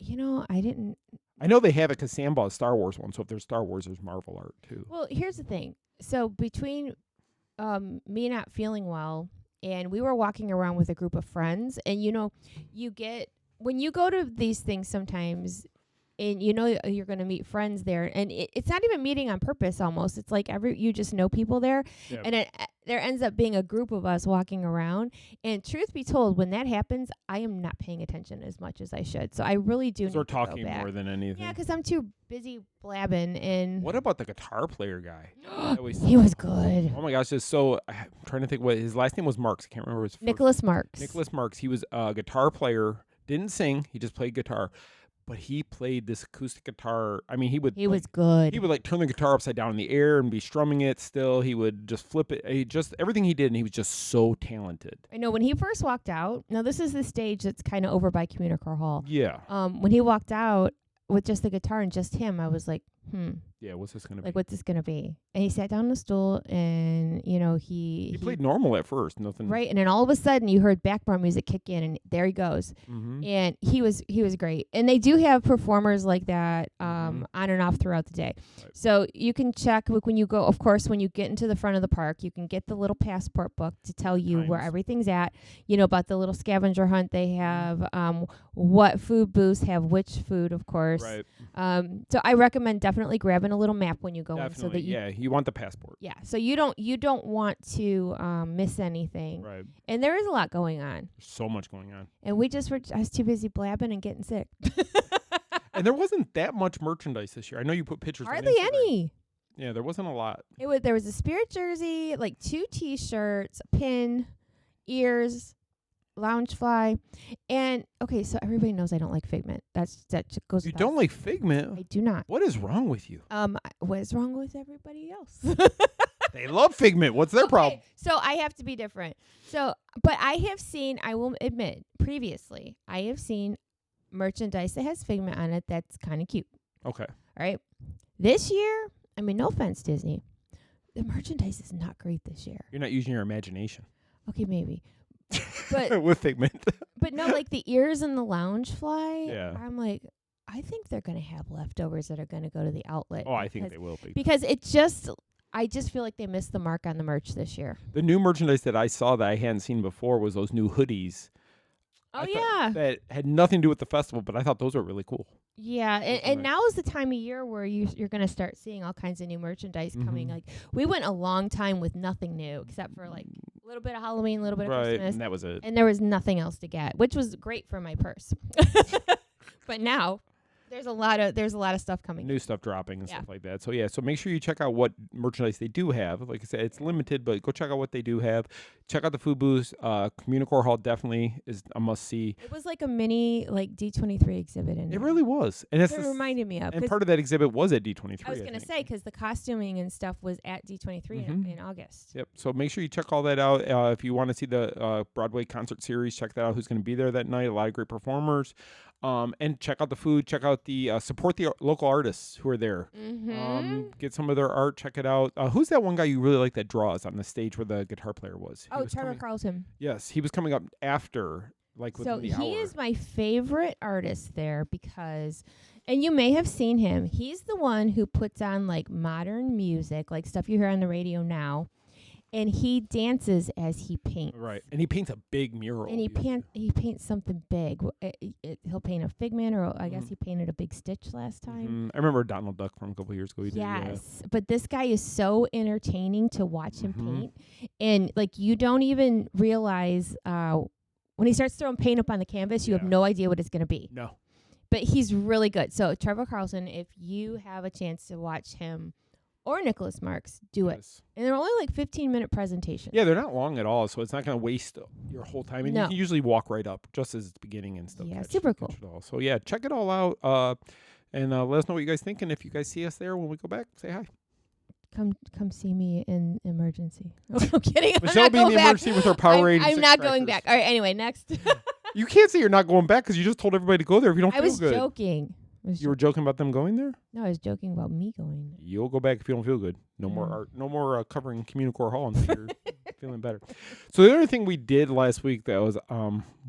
I didn't. I know they have it because Sam bought a Star Wars one. So if there's Star Wars, there's Marvel art too. Well, here's the thing. So between me not feeling well, and we were walking around with a group of friends, and you get when you go to these things sometimes. And you're going to meet friends there, and it's not even meeting on purpose. Almost, it's like you just know people there, and there ends up being a group of us walking around. And truth be told, when that happens, I am not paying attention as much as I should. So I really do. We're talking more than anything. Yeah, because I'm too busy blabbing. And what about the guitar player guy? He was good. Oh my gosh! I'm trying to think what his last name was. Marks. I can't remember his first Nicholas Marks. Nicholas Marks. He was a guitar player. Didn't sing. He just played guitar. But he played this acoustic guitar. I mean, he was good. He would turn the guitar upside down in the air and be strumming it still. He would just flip it. Everything he did, and he was just so talented. I know when he first walked out. Now this is the stage that's kind of over by Communicore Hall. Yeah. When he walked out, with just the guitar and just him, I was like, Yeah, what's this gonna be? like, what's this gonna be? And he sat down on the stool, and he played normal at first, nothing. right, and then all of a sudden you heard background music kick in, and there he goes, and he was great. And they do have performers like that on and off throughout the day, so you can check when you go. Of course, when you get into the front of the park, you can get the little passport book to tell you where everything's at. You know about the little scavenger hunt they have, what food booths have which food, of course. Right. So I recommend definitely grabbing a little map when you go in, so that you want the passport. Yeah, so you don't want to miss anything. Right. And there is a lot going on. There's so much going on. And I was too busy blabbing and getting sick. And there wasn't that much merchandise this year. I know you put pictures. Hardly any. Yeah, there wasn't a lot. There was a Spirit jersey, like 2 T-shirts, a pin, ears, Loungefly, and okay. So everybody knows I don't like Figment. That goes. You don't like Figment? I do not. What is wrong with you? What is wrong with everybody else? They love Figment. What's their problem? So I have to be different. So, but I have seen. I will admit, previously, I have seen merchandise that has Figment on it. That's kind of cute. Okay. All right. This year, I mean, no offense, Disney, the merchandise is not great this year. You're not using your imagination. Okay, maybe. But with Figment. But no, like the ears and the Loungefly. Yeah. I'm like, I think they're going to have leftovers that are going to go to the outlet. Oh, I think they will be. Because I just feel like they missed the mark on the merch this year. The new merchandise that I saw that I hadn't seen before was those new hoodies. Oh, yeah. That had nothing to do with the festival, but I thought those were really cool. Yeah, and now is the time of year where you're going to start seeing all kinds of new merchandise coming. Like, we went a long time with nothing new except for like a little bit of Halloween, a little bit of Christmas. And that was it. And there was nothing else to get, which was great for my purse. But now there's a lot of stuff coming. New stuff dropping and stuff like that. So so make sure you check out what merchandise they do have. Like I said, it's limited, but go check out what they do have. Check out the food booths. Communicore Hall definitely is a must see. It was like a mini like D23 exhibit in It really was. And that's what it reminded me of. And part of that exhibit was at D23. I was going to say, because the costuming and stuff was at D23 in August. Yep. So make sure you check all that out. If you want to see the Broadway concert series, check that out. Who's going to be there that night? A lot of great performers. And check out the food. Check out the support the local artists who are there. Get some of their art. Check it out. Who's that one guy you really like that draws on the stage where the guitar player was? Trevor Carlton. Yes, he was coming up after, like within the hour. He is my favorite artist there because, and you may have seen him. He's the one who puts on like modern music, like stuff you hear on the radio now. And he dances as he paints. Right. And he paints a big mural. And he paints something big. He'll paint a Figment, or I guess he painted a big Stitch last time. I remember Donald Duck from a couple years ago. Yes. But this guy is so entertaining to watch him paint. And like you don't even realize when he starts throwing paint up on the canvas, you have no idea what it's going to be. No. But he's really good. So Trevor Carlson, if you have a chance to watch him, or Nicholas Marks, do it. And they're only like 15-minute presentations. Yeah, they're not long at all, so it's not going to waste your whole time. And you can usually walk right up just as it's beginning and stuff. Yeah, super cool. So yeah, check it all out. And let us know what you guys think. And if you guys see us there when we go back, say hi. Come see me in emergency. I'm kidding. Michelle will be in the emergency with her Powerade. I'm not going back. All right, anyway, next. You can't say you're not going back because you just told everybody to go there if you don't feel good. I was joking. You were joking about them going there? No, I was joking about me going. You'll go back if you don't feel good. No more art. No more covering Communicore Hall until you're feeling better. So the other thing we did last week that was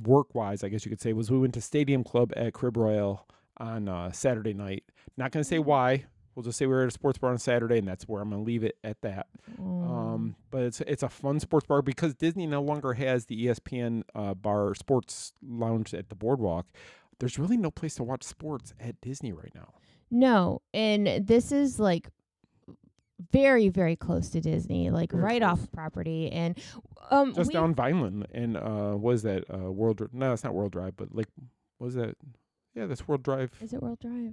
work-wise, I guess you could say, was we went to Stadium Club at Crib Royale on Saturday night. Not going to say why. We'll just say we were at a sports bar on Saturday, and that's where I'm going to leave it at that. But it's a fun sports bar because Disney no longer has the ESPN bar sports lounge at the boardwalk. There's really no place to watch sports at Disney right now. No, and this is like very, very close to Disney, like very right close. Off property, and just down Vineland. And what is that? World? No, it's not World Drive, but like, what is that? Yeah, that's World Drive. Is it World Drive?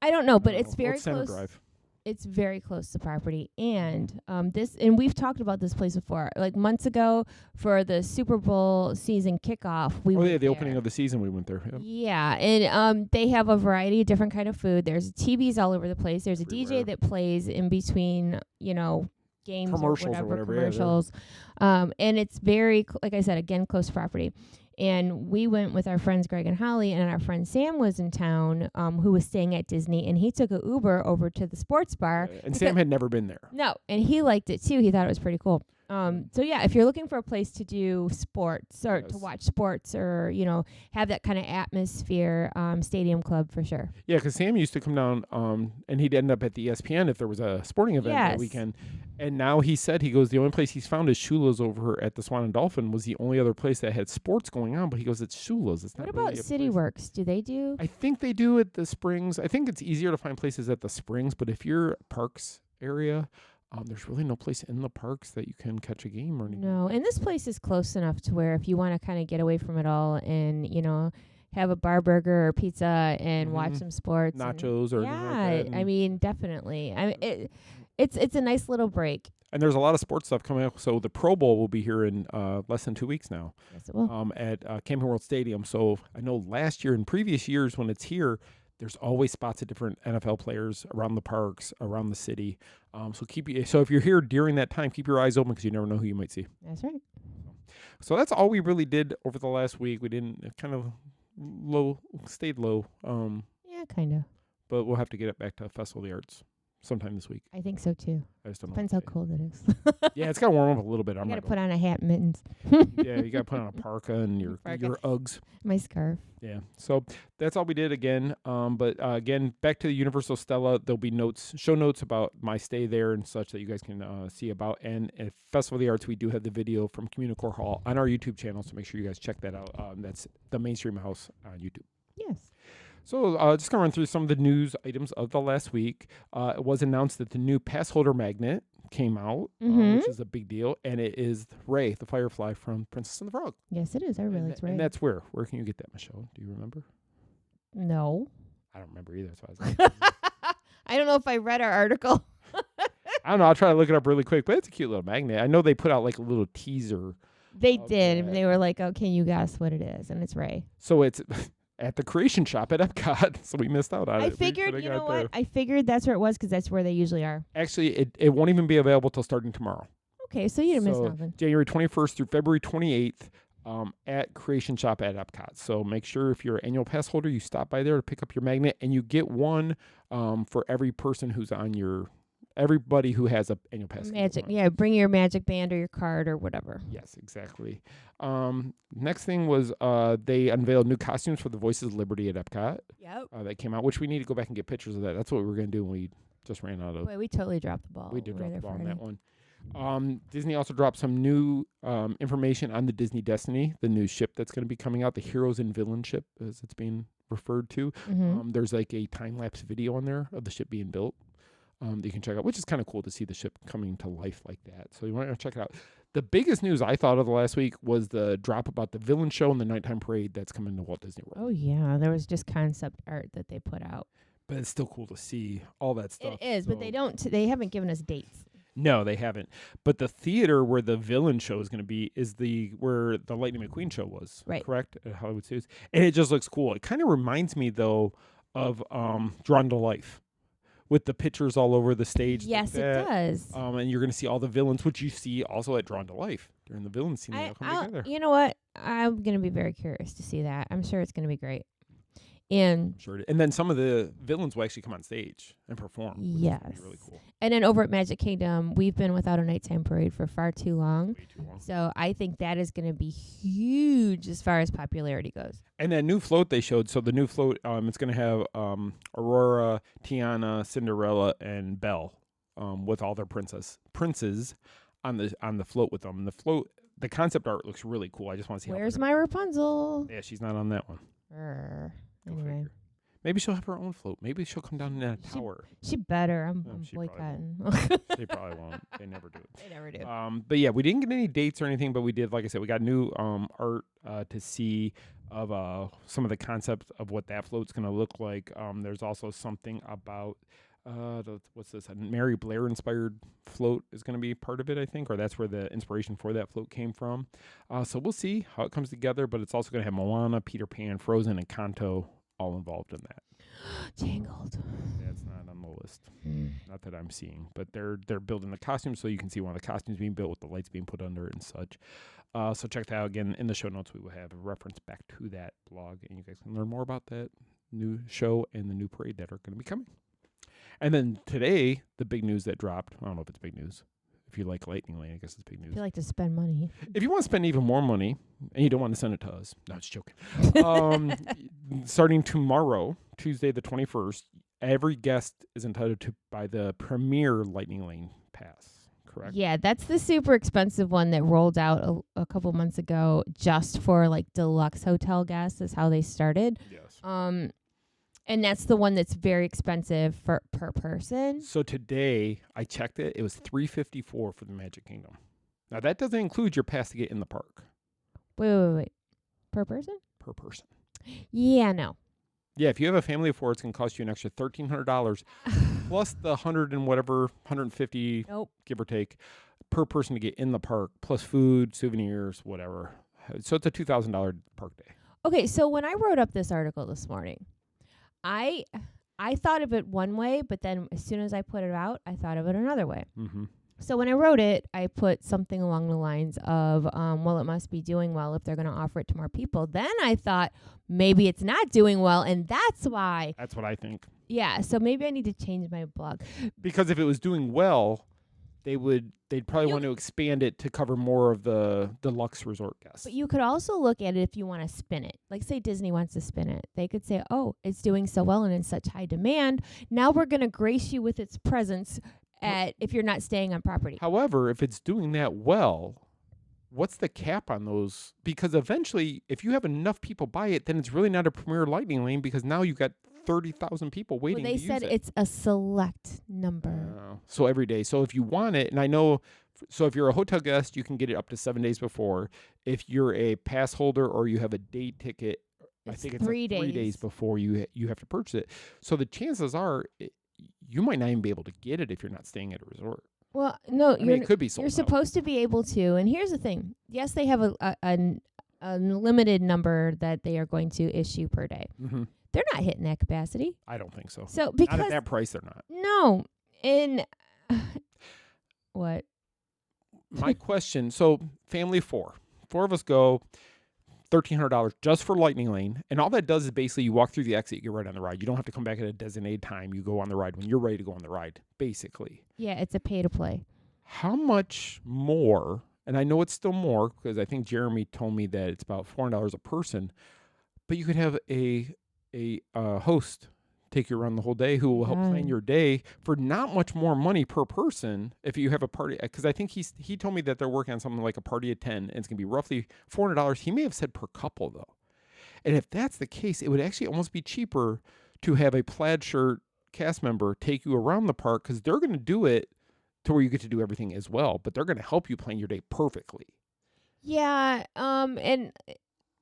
I don't know, but it's very Center close. Drive. It's very close to property, and and we've talked about this place before. Like months ago, for the Super Bowl season kickoff, we went the opening of the season, we went there. Yep. Yeah, and they have a variety of different kind of food. There's TVs all over the place. There's a DJ that plays in between, games commercials or whatever commercials. And it's very, like I said, again, close to property. And we went with our friends Greg and Holly, and our friend Sam was in town, who was staying at Disney, and he took an Uber over to the sports bar. And Sam had never been there. No, and he liked it too. He thought it was pretty cool. So yeah, if you're looking for a place to do sports or to watch sports or, you know, have that kind of atmosphere, Stadium Club for sure. Yeah, because Sam used to come down and he'd end up at the ESPN if there was a sporting event that weekend. And now he said, he goes, the only place he's found is Shula's over at the Swan and Dolphin was the only other place that had sports going on. But he goes, it's Shula's. It's not What really about a City place. Works? Do they do? I think they do at the Springs. I think it's easier to find places at the Springs. But if you're Parks area, there's really no place in the parks that you can catch a game or anything. No, and this place is close enough to where if you want to kind of get away from it all and, you know, have a bar burger or pizza and watch some sports. Nachos or anything like that. I mean, definitely. I mean, it's a nice little break. And there's a lot of sports stuff coming up. So the Pro Bowl will be here in less than 2 weeks now. Yes, it will. At Camping World Stadium. So I know last year and previous years when it's here, there's always spots of different NFL players around the parks, around the city. So if you're here during that time, keep your eyes open because you never know who you might see. That's right. So that's all we really did over the last week. We didn't stayed low. Yeah, kind of. But we'll have to get it back to Festival of the Arts sometime this week. I think so too. I just don't know. Depends how cold it is. Yeah, it's got to warm up a little bit. I got to put on a hat and mittens. Yeah, you got to put on a parka and your Uggs. My scarf. Yeah, so that's all we did again. But again, back to the Universal Stella. There'll be show notes about my stay there and such that you guys can see about. And at Festival of the Arts, we do have the video from Communicore Hall on our YouTube channel, so make sure you guys check that out. That's the Mainstream House on YouTube. Yes. So just going to run through some of the news items of the last week. It was announced that the new pass holder magnet came out, which is a big deal, and it is Ray, the Firefly from Princess and the Frog. Yes, it is. I really like Ray. And that's where? Where can you get that, Michelle? Do you remember? No. I don't remember either. So I was I don't know if I read our article. I don't know. I'll try to look it up really quick, but it's a cute little magnet. I know they put out like a little teaser. They did. They were like, "Oh, can you guess what it is?" And it's Ray. So it's at the Creation Shop at Epcot, so we missed out on it. I figured, you know what? I figured that's where it was because that's where they usually are. Actually, it won't even be available till starting tomorrow. Okay, so you didn't miss nothing. January 21st through February 28th at Creation Shop at Epcot. So make sure if you're an annual pass holder, you stop by there to pick up your magnet, and you get one for every person who's on everybody who has an annual pass. Magic, yeah. Bring your magic band or your card or whatever. Yes, exactly. Next thing was they unveiled new costumes for the Voices of Liberty at Epcot. Yep. That came out, which we need to go back and get pictures of that. That's what we were going to do when we just ran out of. Wait, we totally dropped the ball. We did drop the ball on that one. Disney also dropped some new information on the Disney Destiny, the new ship that's going to be coming out, the Heroes and Villain ship, as it's being referred to. There's like a time-lapse video on there of the ship being built. That you can check out, which is kind of cool to see the ship coming to life like that. So you want to check it out. The biggest news I thought of the last week was the drop about the villain show and the nighttime parade that's coming to Walt Disney World. Oh, yeah. There was just concept art that they put out. But it's still cool to see all that stuff. It is, but they haven't given us dates. No, they haven't. But the theater where the villain show is going to be is where the Lightning McQueen show was. Right. Correct? At Hollywood Studios. And it just looks cool. It kind of reminds me, though, of Drawn to Life. With the pictures all over the stage. Yes, like it does. And you're going to see all the villains, which you see also at Drawn to Life during the villain scene. They all come together. You know what? I'm going to be very curious to see that. I'm sure it's going to be great. And sure. And then some of the villains will actually come on stage and perform. Yes. Which is really cool. And then over at Magic Kingdom, we've been without a nighttime parade for far too long. Way too long. So I think that is going to be huge as far as popularity goes. And that new float they showed, so the new float, it's going to have Aurora, Tiana, Cinderella, and Belle with all their princes on the float with them. And the concept art looks really cool. I just want to see Where's my Rapunzel? Yeah, she's not on that one. Anyway. Maybe she'll have her own float. Maybe she'll come down in a tower. She better. I'm boycotting. They probably won't. They never do it. They never do. But yeah, we didn't get any dates or anything, but we did, like I said, we got new art to see of some of the concepts of what that float's going to look like. There's also something about what's this? A Mary Blair inspired float is going to be part of it, I think, or that's where the inspiration for that float came from. So we'll see how it comes together, but it's also going to have Moana, Peter Pan, Frozen, and Kanto all involved in that. Tangled. That's not on the list. Not that I'm seeing, but they're building the costumes, so you can see one of the costumes being built with the lights being put under it and such. So check that out again. In the show notes, we will have a reference back to that blog, and you guys can learn more about that new show and the new parade that are going to be coming. And then today, the big news that dropped. I don't know if it's big news. If you like Lightning Lane, I guess it's big news. If you like to spend money. If you want to spend even more money and you don't want to send it to us, no, just joking. Starting tomorrow, Tuesday the 21st, every guest is entitled to buy the premier Lightning Lane pass, correct? Yeah, that's the super expensive one that rolled out a couple months ago just for like deluxe hotel guests is how they started. Yes. And that's the one that's very expensive per person. So today I checked it. It was $354 for the Magic Kingdom. Now that doesn't include your pass to get in the park. Wait. Per person? Per person. Yeah, no. Yeah, if you have a family of 4, it's going to cost you an extra $1,300 plus the 100 and whatever, 150, give or take, per person to get in the park, plus food, souvenirs, whatever. So it's a $2,000 park day. Okay, so when I wrote up this article this morning, I thought of it one way, but then as soon as I put it out, I thought of it another way. Mm-hmm. So when I wrote it, I put something along the lines of, well, it must be doing well if they're going to offer it to more people. Then I thought maybe it's not doing well, and that's why. That's what I think. Yeah, so maybe I need to change my blog. Because if it was doing well, they'd probably want to expand it to cover more of the deluxe resort guests. But you could also look at it if you want to spin it. Like say Disney wants to spin it. They could say, oh, it's doing so well and in such high demand. Now we're going to grace you with its presence if you're not staying on property. However, if it's doing that well, what's the cap on those? Because eventually, if you have enough people buy it, then it's really not a premier Lightning Lane because now you've got 30,000 people waiting to use it. They said it's a select number. So every day. So if you want it, and I know, so if you're a hotel guest, you can get it up to 7 days before. If you're a pass holder or you have a day ticket, I think it's 3 days. 3 days before you have to purchase it. So the chances are you might not even be able to get it if you're not staying at a resort. Well, no, it could be sold you're out. supposed to be able to. And here's the thing. Yes, they have a limited number that they are going to issue per day. Mm-hmm. They're not hitting that capacity. I don't think so. So because not at that price, they're not. No. What? My question, so family of 4 of us go, $1,300 just for Lightning Lane. And all that does is basically you walk through the exit, you get right on the ride. You don't have to come back at a designated time. You go on the ride when you're ready to go on the ride, basically. Yeah, it's a pay to play. How much more, and I know it's still more because I think Jeremy told me that it's about $400 a person, but you could have a host take you around the whole day who will help plan your day for not much more money per person if you have a party. Because I think he told me that they're working on something like a party of 10, and it's going to be roughly $400. He may have said per couple, though. And if that's the case, it would actually almost be cheaper to have a plaid shirt cast member take you around the park because they're going to do it to where you get to do everything as well, but they're going to help you plan your day perfectly. Yeah, and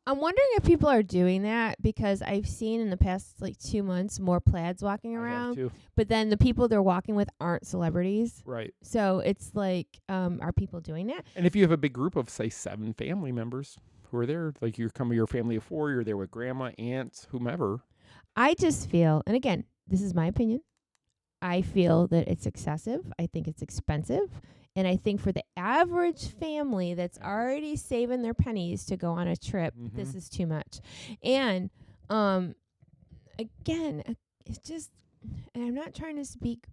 I'm wondering if people are doing that because I've seen in the past 2 months more plaids walking around. I have too. But then the people they're walking with aren't celebrities. Right. So it's like, are people doing that? And if you have a big group of, say, 7 family members who are there, like you're coming, your family of 4, you're there with grandma, aunts, whomever. I just feel, and again, this is my opinion, I feel that it's excessive. I think it's expensive. And I think for the average family that's already saving their pennies to go on a trip, this is too much. And again, it's just, and I'm not trying to speak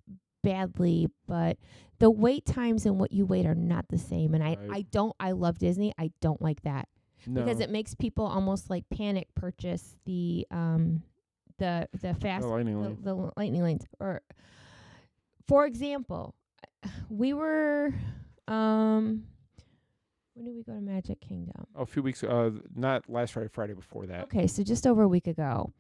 badly, but the wait times and what you wait are not the same. And I love Disney. I don't like that. No. Because it makes people almost like panic purchase the lightning lanes. Or for example, we were when did we go to Magic Kingdom? A few weeks, not last Friday before that. Okay, so just over a week ago.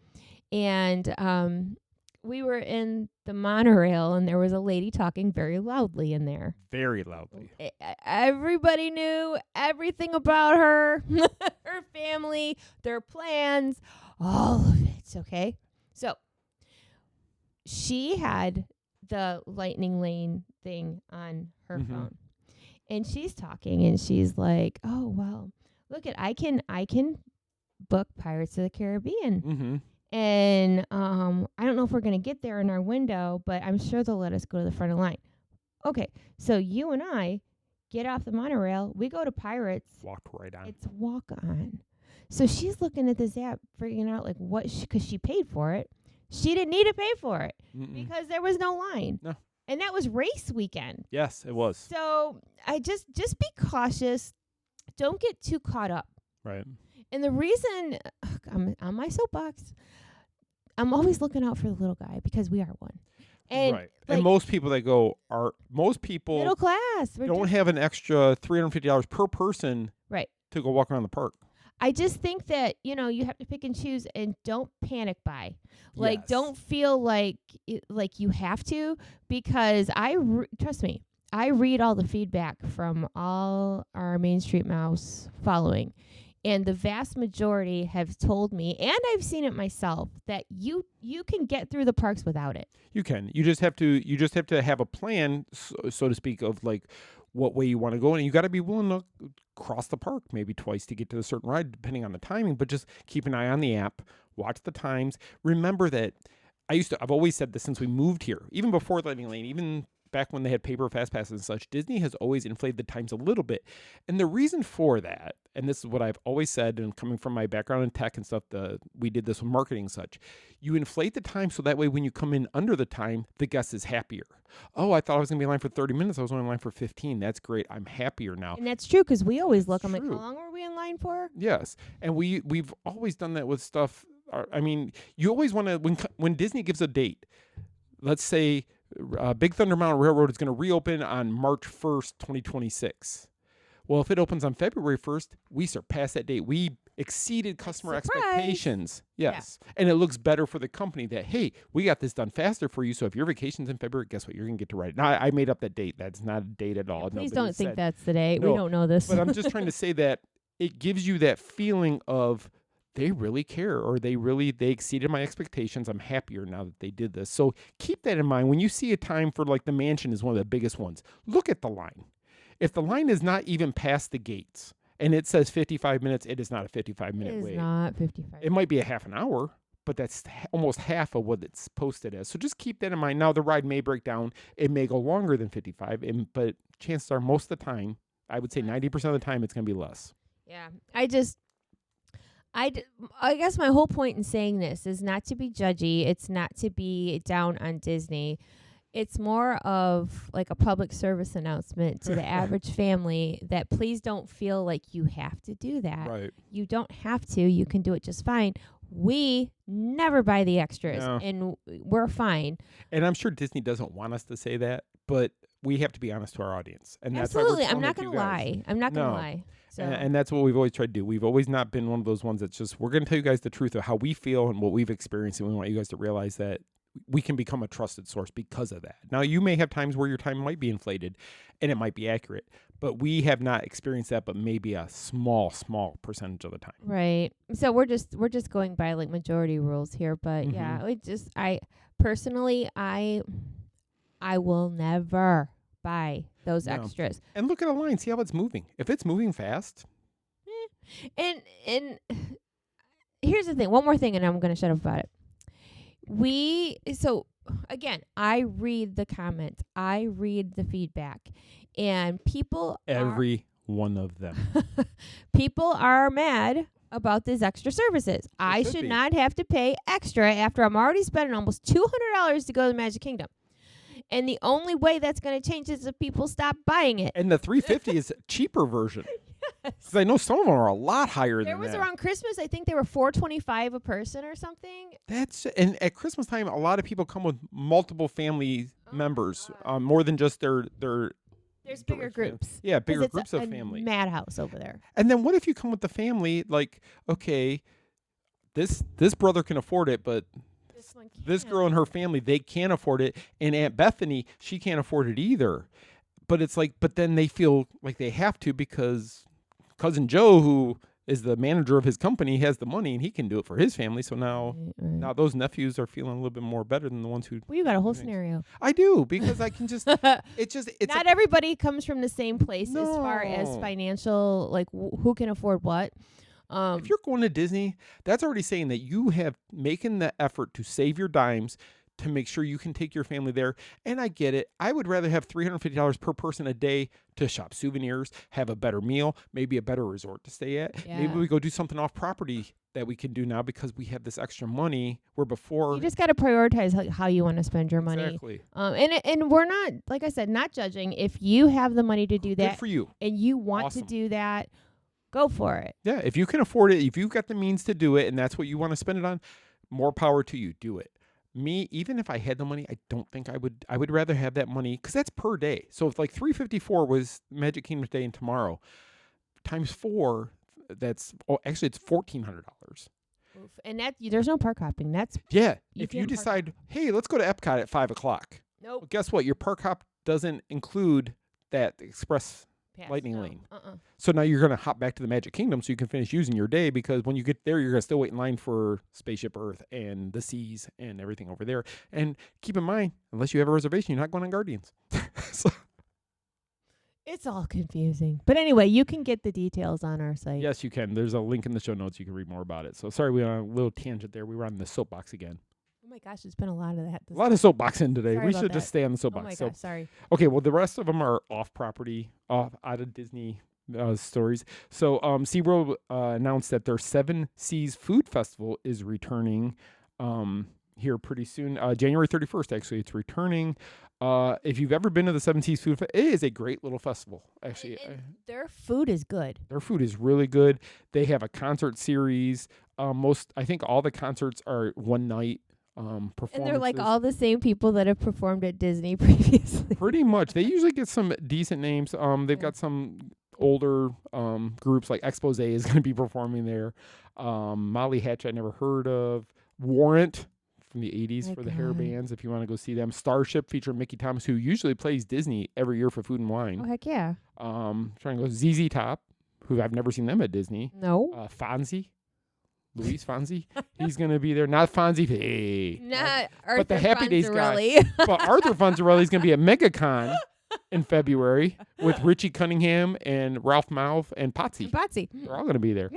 And we were in the monorail, and there was a lady talking very loudly in there. Very loudly. Everybody knew everything about her, her family, their plans, all of it, okay? So she had the Lightning Lane thing on her phone. And she's talking, and she's like, "Oh, well, look I can book Pirates of the Caribbean." And I don't know if we're going to get there in our window, but I'm sure they'll let us go to the front of the line. Okay, so you and I get off the monorail. We go to Pirates. Walked right on. It's walk on. So she's looking at this app, figuring out like what, because she paid for it. She didn't need to pay for it because there was no line. No. And that was race weekend. Yes, it was. So I just be cautious. Don't get too caught up. Right. And the reason I'm on my soapbox, I'm always looking out for the little guy because we are one. And right. And most people that go most people middle class don't have an extra $350 per person right to go walk around the park. I just think that, you have to pick and choose and don't panic buy. Like, don't feel like you have to, because trust me, I read all the feedback from all our Main Street Mouse following. And the vast majority have told me, and I've seen it myself, that you can get through the parks without it. You can. You just have to have a plan, so to speak, of like what way you want to go, and you got to be willing to cross the park maybe twice to get to a certain ride, depending on the timing. But just keep an eye on the app, watch the times. Remember that I've always said this since we moved here, even before Lightning Lane, even back when they had paper fast passes and such, Disney has always inflated the times a little bit. And the reason for that, and this is what I've always said, and coming from my background in tech and stuff, we did this with marketing and such, you inflate the time so that way when you come in under the time, the guest is happier. Oh, I thought I was going to be in line for 30 minutes. I was only in line for 15. That's great. I'm happier now. And that's true, because we always look. I'm like, how long were we in line for? Yes. And we've always done that with stuff. I mean, you always want to, when Disney gives a date, let's say Big Thunder Mountain Railroad is going to reopen on March 1st, 2026. Well, if it opens on February 1st, we surpass that date. We exceeded customer expectations. Yes. Yeah. And it looks better for the company that, hey, we got this done faster for you. So if your vacation's in February, guess what? You're going to get to ride it. Now, I made up that date. That's not a date at all. Please don't think that's the date. No, we don't know this. But I'm just trying to say that it gives you that feeling of they really care, or they exceeded my expectations. I'm happier now that they did this. So keep that in mind. When you see a time for like the mansion is one of the biggest ones, look at the line. If the line is not even past the gates and it says 55 minutes, it is not a 55-minute wait. It is not 55. It might be a half an hour, but that's almost half of what it's posted as. So just keep that in mind. Now, the ride may break down. It may go longer than 55, but chances are most of the time, I would say 90% of the time, it's going to be less. Yeah. I guess my whole point in saying this is not to be judgy. It's not to be down on Disney. It's more of like a public service announcement to the average family that please don't feel like you have to do that. Right. You don't have to. You can do it just fine. We never buy the extras, and we're fine. And I'm sure Disney doesn't want us to say that, but we have to be honest to our audience. And absolutely. That's I'm not going to lie. I'm not going to lie. So. And that's what we've always tried to do. We've always not been one of those ones that's just, we're going to tell you guys the truth of how we feel and what we've experienced, and we want you guys to realize that we can become a trusted source because of that. Now, you may have times where your time might be inflated and it might be accurate, but we have not experienced that, but maybe a small percentage of the time. Right. So we're just going by like majority rules here, but yeah, I personally, I will never buy those extras. And look at a line, see how it's moving. If it's moving fast. And here's the thing, one more thing, and I'm going to shut up about it. Again, I read the comments, I read the feedback, and every one of them. People are mad about these extra services. I should not have to pay extra after I'm already spending almost $200 to go to the Magic Kingdom. And the only way that's going to change is if people stop buying it. And the $350 is a cheaper version. Because I know some of them are a lot higher than that. There was around Christmas, I think they were $425 a person or something. And at Christmas time, a lot of people come with multiple family members, more than just their. There's bigger groups. Yeah, bigger groups of family. Madhouse over there. And then what if you come with the family? Like, okay, this brother can afford it, but this girl and her family, they can't afford it. And Aunt Bethany, she can't afford it either. But it's like, but then they feel like they have to because Cousin Joe, who is the manager of his company, has the money and he can do it for his family. So now those nephews are feeling a little bit more better than the ones who. Well, you got a whole scenario. I do, because I can just. it's not everybody comes from the same place as far as financial, like who can afford what. If you're going to Disney, that's already saying that you have making the effort to save your dimes to make sure you can take your family there. And I get it. I would rather have $350 per person a day to shop souvenirs, have a better meal, maybe a better resort to stay at. Yeah. Maybe we go do something off property that we can do now because we have this extra money where before. You just got to prioritize how you want to spend your money. Exactly. And we're not, like I said, not judging. If you have the money to do that Good for you. and you want to Awesome. do that, go for it. Yeah, if you can afford it, if you've got the means to do it and that's what you want to spend it on, more power to you. Do it. Me, even if I had the money, I don't think I would. I would rather have that money because that's per day. So if like $354 was Magic Kingdom Day and tomorrow, times 4, actually it's $1,400. And there's no park hopping. That's Yeah, You if you can't park decide, hey, let's go to Epcot at 5 o'clock. nope. Well, guess what? Your park hop doesn't include that express Pass. lightning No. lane. Uh-uh. So now you're going to hop back to the Magic Kingdom so you can finish using your day because when you get there, you're going to still wait in line for Spaceship Earth and the seas and everything over there. And keep in mind, unless you have a reservation, you're not going on Guardians. So, It's all confusing. But anyway, you can get the details on our site. yes, you can. There's a link in the show notes. You can read more about it. So sorry, we were on a little tangent there. We were on the soapbox again. Oh my gosh, it's been a lot of that. A lot of soapboxing today. Sorry We about should just that. stay on the Oh soapbox. my So gosh, sorry. okay, well, the rest of them are off property, out of Disney stories. So SeaWorld announced that their Seven Seas Food Festival is returning here pretty soon. January 31st, actually, it's returning. If you've ever been to the Seven Seas Food Festival, it is a great little festival, actually. And their food is good. Their food is really good. They have a concert series. I think all the concerts are one night performances. And they're like all the same people that have performed at Disney previously. Pretty much. They usually get some decent names. They've got some older groups like Expose is going to be performing there. Molly Hatch I never heard of. Warrant from the 80s My for the hair God. bands if you want to go see them. Starship featuring Mickey Thomas, who usually plays Disney every year for Food and Wine. Oh, heck yeah. Trying to go ZZ Top, who I've never seen them at Disney. No. Fonzie. Luis Fonzie. He's going to be there. Not Fonzie. Hey. Not Arthur But the Happy Days guy. Fonzarelli. But Arthur Fonzarelli is going to be at MegaCon in February with Richie Cunningham and Ralph Malph and Potsy. Botsy. They're all going to be there.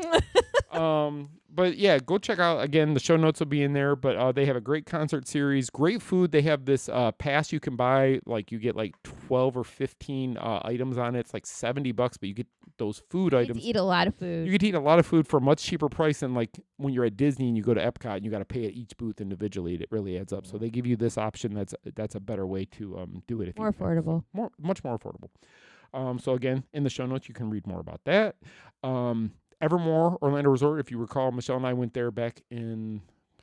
But yeah, go check out, again, the show notes will be in there, but they have a great concert series, great food. They have this pass you can buy, like you get like 12 or 15 items on it. It's like $70, but you get those food You items. eat a lot of food. You get to eat a lot of food for a much cheaper price than like when you're at Disney and you go to Epcot and you got to pay at each booth individually. It really adds up. So they give you this option. That's a better way to do it. If More affordable. Much more affordable. So again, in the show notes, you can read more about that. Evermore Orlando Resort, if you recall, Michelle and I went there back in,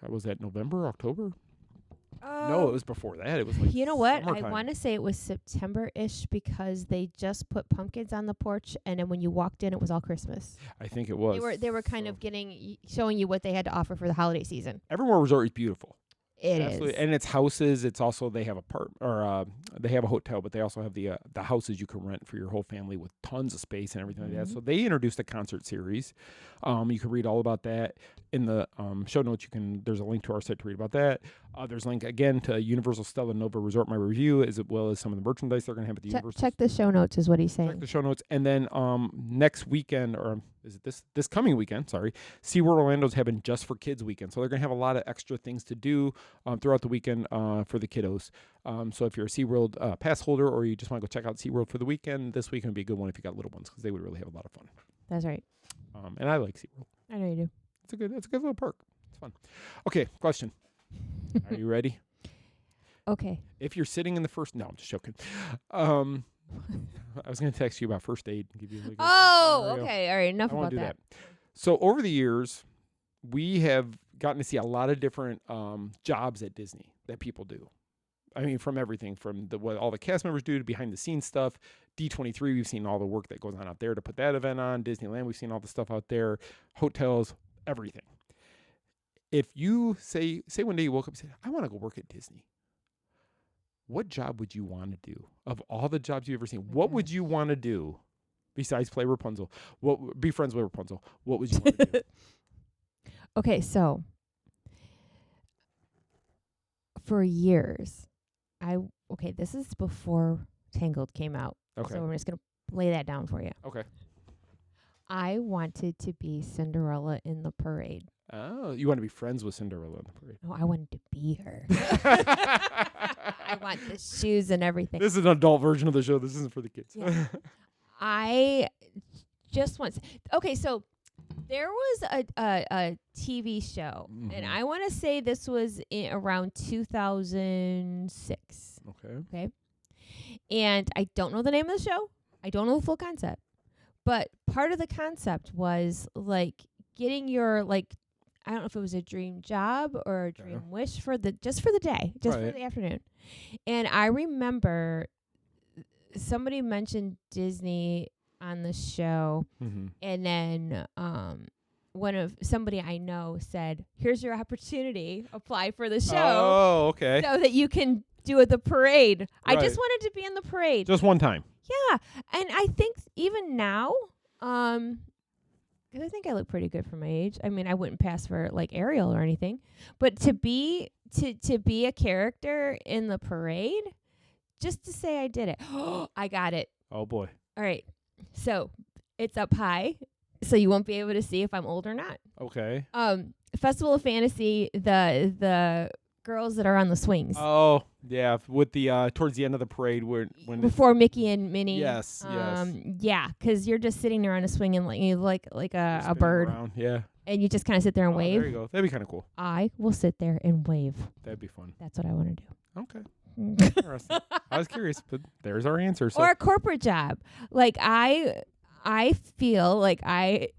was that November, October? No, it was before that. It was like You know what? summertime. I want to say it was September-ish because they just put pumpkins on the porch, and then when you walked in, it was all Christmas. I think it was. They were kind of showing you what they had to offer for the holiday season. Evermore Resort is beautiful. It Absolutely. is. And it's houses. It's also they have they have a hotel, but they also have the houses you can rent for your whole family with tons of space and everything like that. So they introduced a concert series. You can read all about that in the show notes. There's a link to our site to read about that. There's a link again to Universal Stella Nova Resort My Review, as well as some of the merchandise they're going to have at the Universal. Check the show notes is what he's saying. Check the show notes. And then next weekend, or is it this coming weekend, sorry, SeaWorld Orlando's having Just for Kids weekend. So they're going to have a lot of extra things to do throughout the weekend for the kiddos. So if you're a SeaWorld pass holder or you just want to go check out SeaWorld for the weekend, this weekend would be a good one if you got little ones because they would really have a lot of fun. That's right. And I like SeaWorld. I know you do. It's a good little park. It's fun. Okay, question. Are you ready? Okay. If you're sitting in the first, no, I'm just joking. I was going to text you about first aid and give you like Oh, scenario. okay. All right. Enough I won't about do that. So over the years, we have gotten to see a lot of different jobs at Disney that people do. I mean, from everything from what all the cast members do to behind the scenes stuff. D23, we've seen all the work that goes on out there to put that event on. Disneyland, we've seen all the stuff out there. Hotels, everything. If you say one day you woke up and said, I want to go work at Disney, what job would you want to do? Of all the jobs you've ever seen, what would you want to do besides play Rapunzel? Be friends with Rapunzel? What would you want to do? Okay, so for years, this is before Tangled came out. Okay. So I'm just going to lay that down for you. Okay. I wanted to be Cinderella in the parade. Oh, you want to be friends with Cinderella in the parade? No, I wanted to be her. I want the shoes and everything. This is an adult version of the show. This isn't for the kids. Yeah. I just want. Okay, so there was a TV show, and I want to say this was around 2006. Okay. And I don't know the name of the show. I don't know the full concept. But part of the concept was like getting your I don't know if it was a dream job or a dream wish for the day, just for the afternoon. And I remember somebody mentioned Disney on the show, and then somebody I know said, "Here's your opportunity. Apply for the show." Oh, okay. So that you can do the parade. I just wanted to be in the parade. Just one time. Yeah, and I think even now, 'cause I think I look pretty good for my age. I mean, I wouldn't pass for like Ariel or anything, but to be a character in the parade, just to say I did it. I got it. Oh boy. All right, so it's up high, so you won't be able to see if I'm old or not. Okay. Festival of Fantasy, the girls that are on the swings. Oh, yeah, with the towards the end of the parade when before Mickey and Minnie. Yes. Yeah, because you're just sitting there on a swing and like a bird. Around. Yeah. And you just kind of sit there and wave. There you go. That'd be kind of cool. I will sit there and wave. That'd be fun. That's what I want to do. Okay. Interesting. I was curious, but there's our answer. So. Or a corporate job. Like I feel like I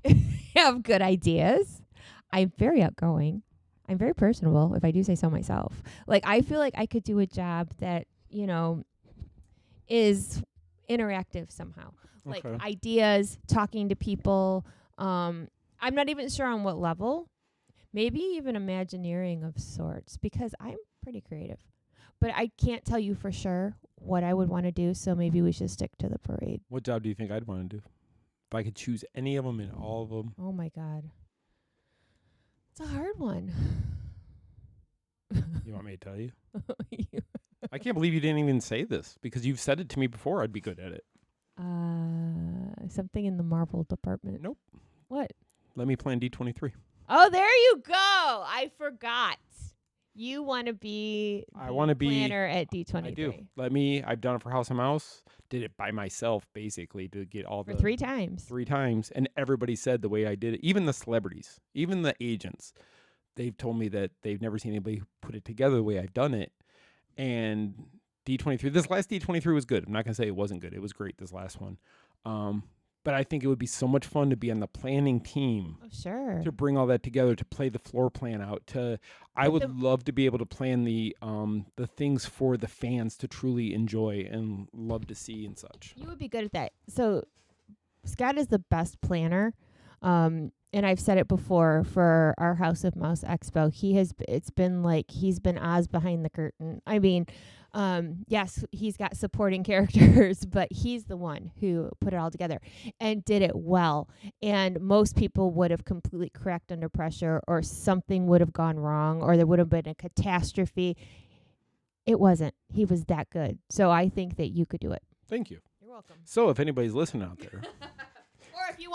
have good ideas. I'm very outgoing. I'm very personable, if I do say so myself. Like, I feel like I could do a job that, is interactive somehow. Like, ideas, talking to people. I'm not even sure on what level. Maybe even Imagineering of sorts, because I'm pretty creative. But I can't tell you for sure what I would want to do, so maybe we should stick to the parade. What job do you think I'd want to do? If I could choose any of them and all of them. Oh, my God. It's a hard one. You want me to tell you? I can't believe you didn't even say this, because you've said it to me before. I'd be good at it. Something in the Marvel department. Nope. What? Let me plan D23. Oh, there you go. I forgot. You want to be planner at D23. I do. I've done it for House of Mouse. Did it by myself, basically, to get all for 3 times. 3 times. And everybody said the way I did it, even the celebrities, even the agents, they've told me that they've never seen anybody put it together the way I've done it. And D23, this last D23 was good. I'm not going to say it wasn't good. It was great, this last one. But I think it would be so much fun to be on the planning team. Oh, sure. To bring all that together, to play the floor plan out. I would love to be able to plan the things for the fans to truly enjoy and love to see and such. You would be good at that. So Scott is the best planner. And I've said it before for our House of Mouse Expo. It's been like he's been Oz behind the curtain. I mean, yes, he's got supporting characters, but he's the one who put it all together and did it well. And most people would have completely cracked under pressure, or something would have gone wrong, or there would have been a catastrophe. It wasn't. He was that good. So I think that you could do it. Thank you. You're welcome. So if anybody's listening out there. Or if you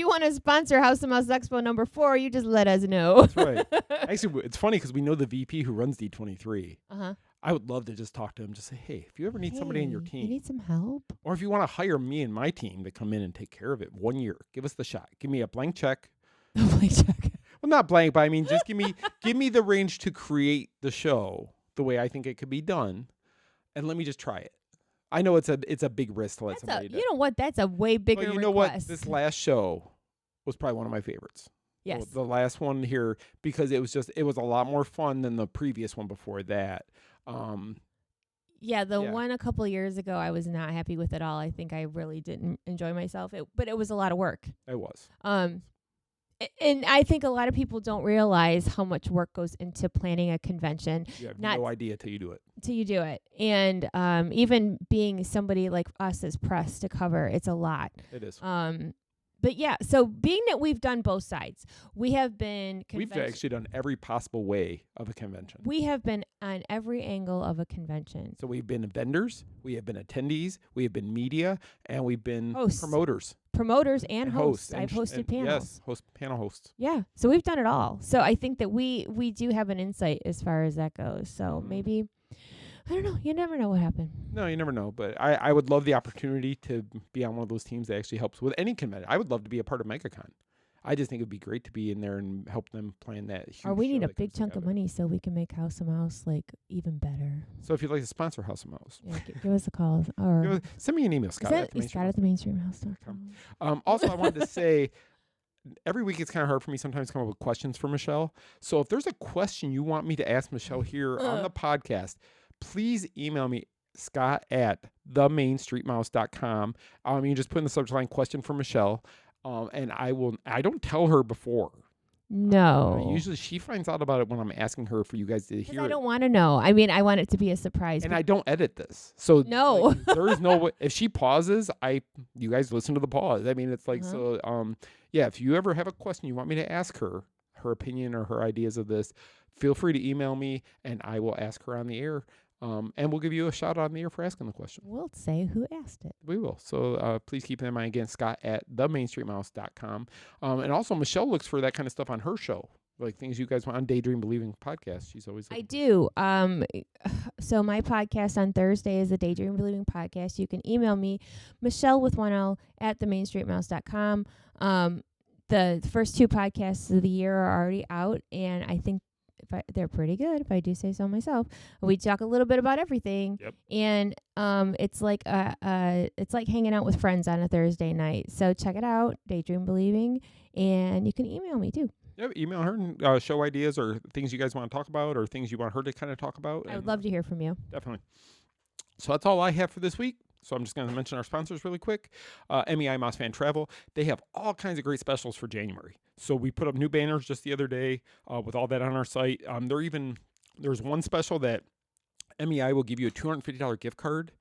want to sponsor House of Mouse Expo number 4, you just let us know. That's right. Actually, it's funny because we know the VP who runs D23. Uh-huh. I would love to just talk to him. Just say, hey, if you ever need somebody in your team. You need some help? Or if you want to hire me and my team to come in and take care of it 1 year, give us the shot. Give me a blank check. A blank check. Well, not blank, but I mean, just give me the range to create the show the way I think it could be done, and let me just try it. I know it's a big risk to let somebody do. You know what? That's a way bigger request. You know what? This last show was probably one of my favorites. Yes. The last one here, because it was a lot more fun than the previous one before that. The one a couple of years ago, I was not happy with at all. I think I really didn't enjoy myself. But it was a lot of work. It was. And I think a lot of people don't realize how much work goes into planning a convention. You have no idea till you do it. And even being somebody like us as press to cover, it's a lot. It is. But yeah, so being that we've done both sides, we have been We've actually done every possible way of a convention. We have been on every angle of a convention. So we've been vendors, we have been attendees, we have been media, and we've been Hosts. promoters and hosts. I've hosted panels. Yes, panel hosts. Yeah, so we've done it all. So I think that we do have an insight as far as that goes. So maybe, I don't know. You never know what happened. No, you never know. But I would love the opportunity to be on one of those teams that actually helps with any convention. I would love to be a part of MegaCon. I just think it'd be great to be in there and help them plan that huge Or we need show a that big comes chunk of together. money so we can make House of Mouse like even better. So if you'd like to sponsor House of Mouse, Yeah, give us a call or send me an email, Scott. Scott at the mainstreamhouse.com. Also, I wanted to say, every week it's kind of hard for me sometimes to come up with questions for Michele. So if there's a question you want me to ask Michele here on the podcast, please email me, Scott at themainstreetmouse.com. You can just put in the subject line question for Michele. And I don't tell her before. No. Usually she finds out about it when I'm asking her for you guys to hear I don't want to know. I mean, I want it to be a surprise. And I don't edit this. So no. Like, there is no way. If she pauses, you guys listen to the pause. I mean, it's like, yeah, if you ever have a question you want me to ask her opinion or her ideas of this, feel free to email me and I will ask her on the air. And we'll give you a shout out on the air for asking the question. We'll say who asked it. We will. So please keep in mind, again, Scott at themainstreetmouse.com. And also, Michele looks for that kind of stuff on her show, like things you guys want on Daydream Believing podcast. She's always I do. So my podcast on Thursday is the Daydream Believing podcast. You can email me, Michele with 1L at themainstreetmouse.com. The first 2 podcasts of the year are already out, and I think they're pretty good, if I do say so myself. We talk a little bit about everything, and it's like hanging out with friends on a Thursday night. So check it out, Daydream Believing, and you can email me too. Yep, email her and show ideas or things you guys want to talk about or things you want her to kind of talk about. I would love to hear from you. Definitely. So that's all I have for this week. So I'm just going to mention our sponsors really quick. MEI Mouse Fan Travel. They have all kinds of great specials for January. So we put up new banners just the other day with all that on our site. There's one special that MEI will give you a $250 gift card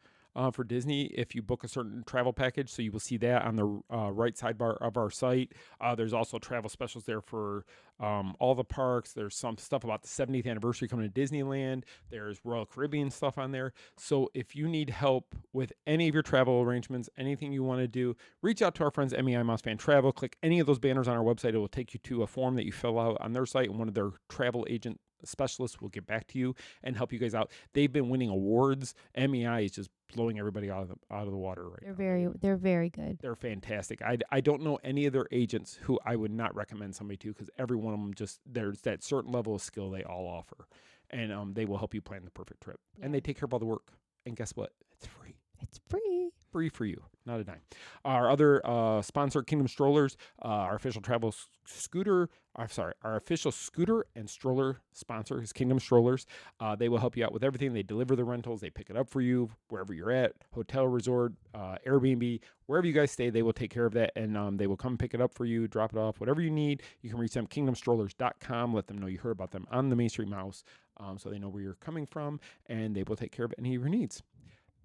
for Disney if you book a certain travel package. So you will see that on the right sidebar of our site. There's also travel specials there for all the parks. There's some stuff about the 70th anniversary coming to Disneyland. There's Royal Caribbean stuff on there. So if you need help with any of your travel arrangements, anything you want to do, reach out to our friends MEI Mouse Fan Travel. Click any of those banners on our website. It will take you to a form that you fill out on their site, and one of their travel agent specialists will get back to you and help you guys out. They've been winning awards. MEI is just blowing everybody out of the water right now. They're very good. They're fantastic. I don't know any other agents who I would not recommend somebody to, because every one of them there's that certain level of skill they all offer, and they will help you plan the perfect trip. Yeah. And they take care of all the work. And guess what? It's free. It's free. Free for you, not a dime. Our other sponsor, Kingdom Strollers, our official travel scooter. Our official scooter and stroller sponsor is Kingdom Strollers. They will help you out with everything. They deliver the rentals. They pick it up for you wherever you're at, hotel, resort, Airbnb, wherever you guys stay. They will take care of that, and they will come pick it up for you, drop it off, whatever you need. You can reach them, kingdomstrollers.com. Let them know you heard about them on the Main Street Mouse, so they know where you're coming from, and they will take care of any of your needs.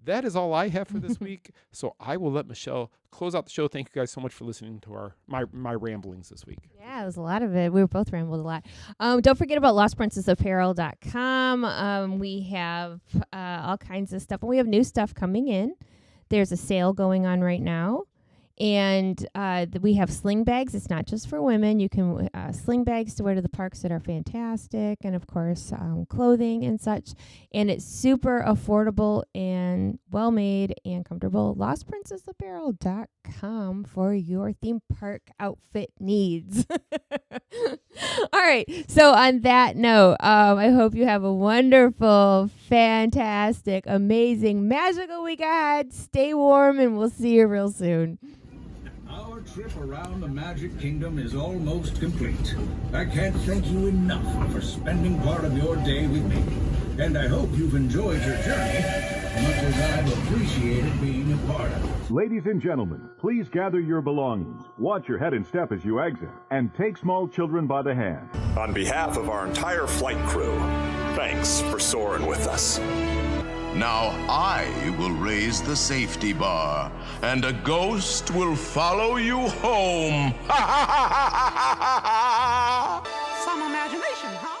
That is all I have for this week. So I will let Michele close out the show. Thank you guys so much for listening to my ramblings this week. Yeah, it was a lot of it. We were both rambled a lot. Don't forget about lostprincessapparel.com. We have all kinds of stuff. And we have new stuff coming in. There's a sale going on right now. And we have sling bags. It's not just for women. You can sling bags to wear to the parks that are fantastic. And, of course, clothing and such. And it's super affordable and well-made and comfortable. LostPrincessApparel.com for your theme park outfit needs. All right. So on that note, I hope you have a wonderful, fantastic, amazing, magical week ahead. Stay warm, and we'll see you real soon. Our trip around the Magic Kingdom is almost complete. I can't thank you enough for spending part of your day with me. And I hope you've enjoyed your journey as much as I've appreciated being a part of it. Ladies and gentlemen, please gather your belongings. Watch your head and step as you exit, and take small children by the hand. On behalf of our entire flight crew, thanks for soaring with us. Now I will raise the safety bar, and a ghost will follow you home. Some imagination, huh?